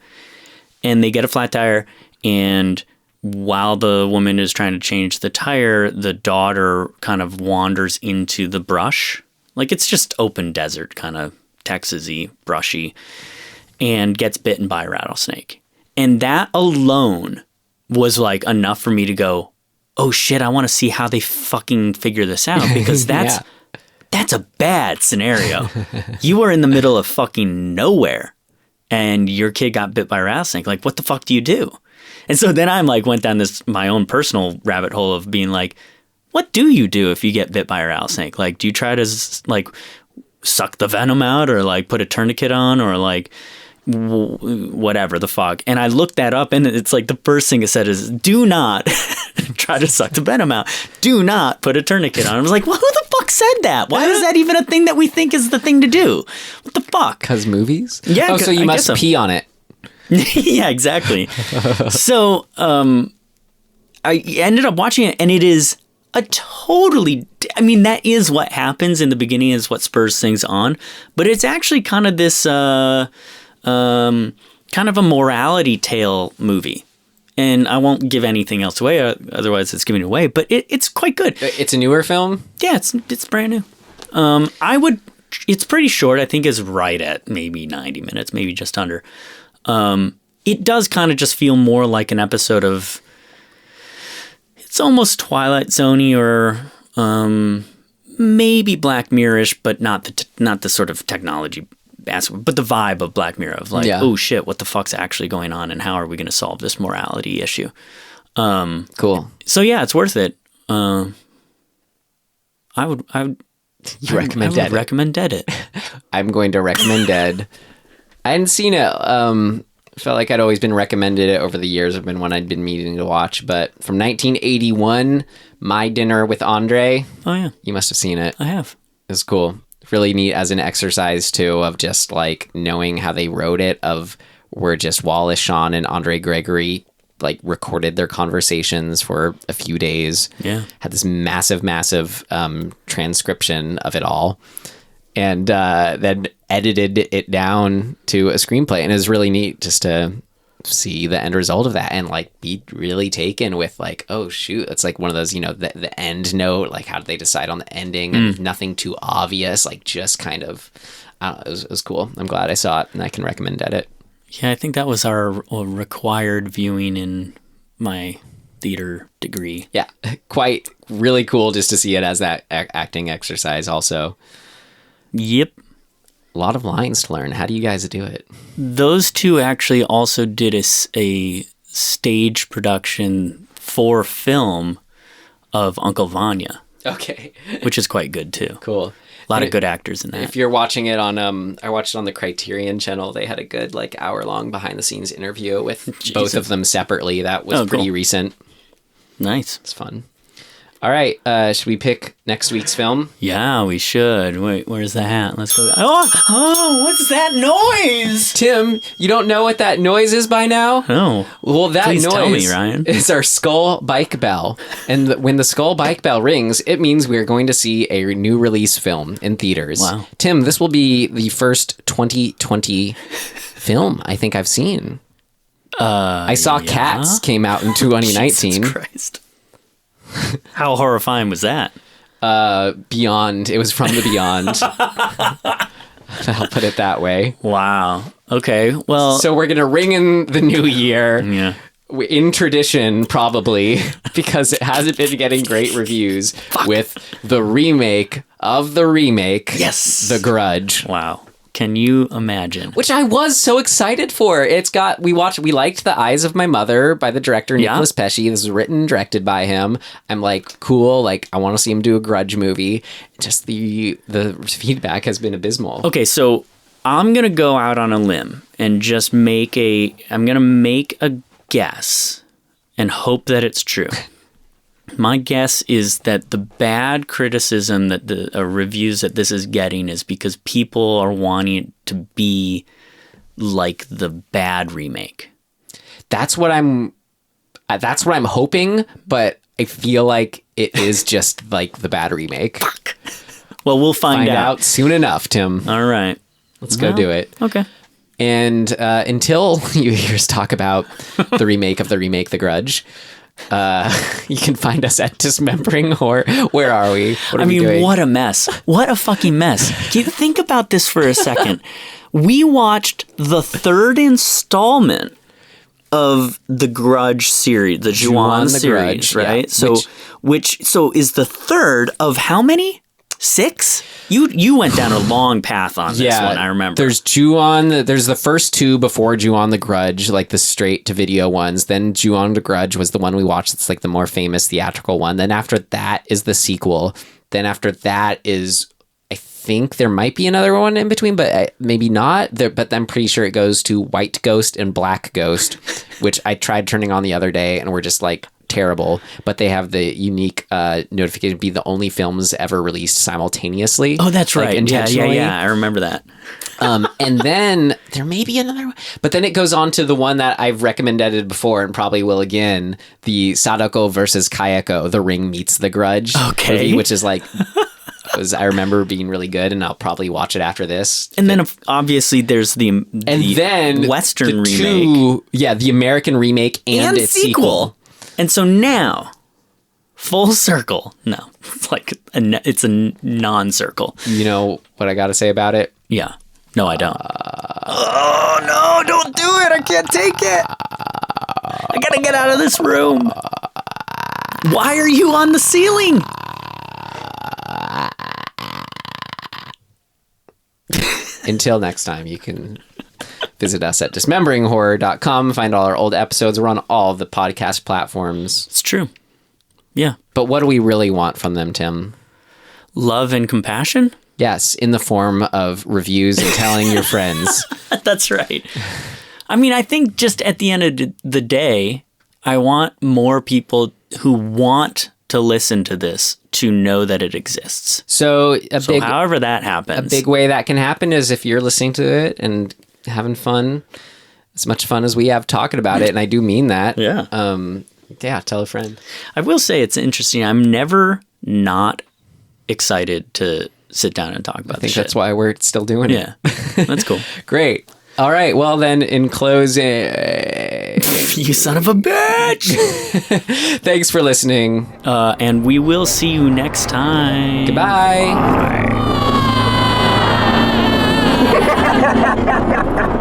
And they get a flat tire. And while the woman is trying to change the tire, the daughter kind of wanders into the brush. Like it's just open desert, kind of Texas-y, brushy, and gets bitten by a rattlesnake. And that alone was like enough for me to go, oh shit, I want to see how they fucking figure this out because that's a bad scenario. You are in the middle of fucking nowhere and your kid got bit by a rattlesnake. Like, what the fuck do you do? And so then I'm like, went down my own personal rabbit hole of being like, what do you do if you get bit by a rattlesnake? Like, do you try to like suck the venom out or like put a tourniquet on or like whatever the fuck? And I looked that up and it's like the first thing it said is do not try to suck the venom out. Do not put a tourniquet on. I was like, well, who the fuck said that? Why is that even a thing that we think is the thing to do? What the fuck? Because movies? Yeah. Oh, so you must pee on it. Yeah, exactly. So I ended up watching it and it is a totally, that is what happens in the beginning is what spurs things on, but it's actually kind of this kind of a morality tale movie. And I won't give anything else away, otherwise it's giving it away, but it's quite good. It's a newer film? Yeah, it's brand new. It's pretty short. I think is right at maybe 90 minutes, maybe just under. It does kind of just feel more like an episode of, it's almost Twilight Zone-y or maybe Black Mirror-ish, but not the sort of technology aspect, but the vibe of Black Mirror of like, oh shit, what the fuck's actually going on and how are we going to solve this morality issue? Cool. So yeah, it's worth it. I would recommend it. I'm going to recommend Dead. I hadn't seen it. Felt like I'd always been recommended it over the years. I've been one I'd been meaning to watch, but from 1981, My Dinner with Andre. Oh yeah. You must have seen it. I have. It's cool. Really neat as an exercise too of just like knowing how they wrote it were just Wallace Shawn and Andre Gregory like recorded their conversations for a few days. Yeah. Had this massive transcription of it all. And then edited it down to a screenplay. And it was really neat just to see the end result of that and like be really taken with like, oh shoot, it's like one of those, you know, the end note, like how did they decide on the ending? And nothing too obvious, like just kind of, I don't know, it was cool. I'm glad I saw it and I can recommend it. Yeah, I think that was our required viewing in my theater degree. Yeah, quite really cool just to see it as that acting exercise also. Yep. A lot of lines to learn. How do you guys do it? Those two actually also did a stage production for film of Uncle Vanya. Okay. Which is quite good too. Cool. A lot of good actors in that. If you're watching it on, I watched it on the Criterion channel. They had a good like hour-long behind-the-scenes interview with both of them separately. That was pretty recent. Nice. It's fun. All right. Should we pick next week's film? Yeah, we should. Wait, where's the hat? Let's go. Oh, what's that noise? Tim, you don't know what that noise is by now? No. Well, that Please noise tell me, Ryan. is our skull bike bell. And when the skull bike bell rings, it means we're going to see a new release film in theaters. Wow. Tim, this will be the first 2020 film I think I've seen. I saw Cats came out in 2019. Jesus Christ. How horrifying was that? Beyond. It was from the beyond. I'll put it that way. Wow. Okay. Well, so we're going to ring in the new year. Yeah. In tradition, probably, because it hasn't been getting great reviews with the remake of the remake. Yes. The Grudge. Wow. Can you imagine? Which I was so excited for. We liked The Eyes of My Mother by the director Nicolas Pesce. This was written and directed by him. I'm like, cool, like I want to see him do a Grudge movie. Just the feedback has been abysmal. Okay, so I'm going to go out on a limb and just make a guess and hope that it's true. My guess is that the bad criticism that the reviews that this is getting is because people are wanting it to be like the bad remake. That's what I'm hoping, but I feel like it is just like the bad remake. Fuck. Well, we'll find out soon enough, Tim. All right. Let's go do it. Okay. And until you hear us talk about the remake of the remake, The Grudge, you can find us at Dismembering Horror. Where are we? What are we doing? What a mess. What a fucking mess. Think about this for a second. We watched the third installment of the Grudge series, the Ju-On series, Grudge, right? Yeah. So is the third of how many? 6? You went down a long path on this one, I remember. There's Ju-On, there's the first two before Ju-On the Grudge, like the straight to video ones. Then Ju-On the Grudge was the one we watched. It's like the more famous theatrical one. Then after that is the sequel. Then after that is, I think there might be another one in between, but maybe not. But I'm pretty sure it goes to White Ghost and Black Ghost, which I tried turning on the other day and we're just like, terrible, but they have the unique notification be the only films ever released simultaneously. Oh, that's right. Intentionally. Yeah. I remember that. And then there may be another one, but then it goes on to the one that I've recommended before and probably will again, the Sadako versus Kayako, The Ring Meets the Grudge movie, which is like, I remember being really good, and I'll probably watch it after this. And then obviously there's the Western remake. The American remake and its sequel. And so now, full circle. No, it's like it's a non-circle. You know what I got to say about it? Yeah. No, I don't. Oh, no, don't do it. I can't take it. I got to get out of this room. Why are you on the ceiling? Until next time, you can visit us at dismemberinghorror.com. Find all our old episodes. We're on all the podcast platforms. It's true. Yeah. But what do we really want from them, Tim? Love and compassion? Yes, in the form of reviews and telling your friends. That's right. I mean, I think just at the end of the day, I want more people who want to listen to this to know that it exists. So however that happens. A big way that can happen is if you're listening to it and having fun, as much fun as we have talking about it, and I do mean that. Yeah. Yeah, tell a friend. I will say it's interesting. I'm never not excited to sit down and talk about I think that's why we're still doing it. Yeah, that's cool. Great. All right. Well, then, in closing, you son of a bitch. Thanks for listening, and we will see you next time. Goodbye. Bye.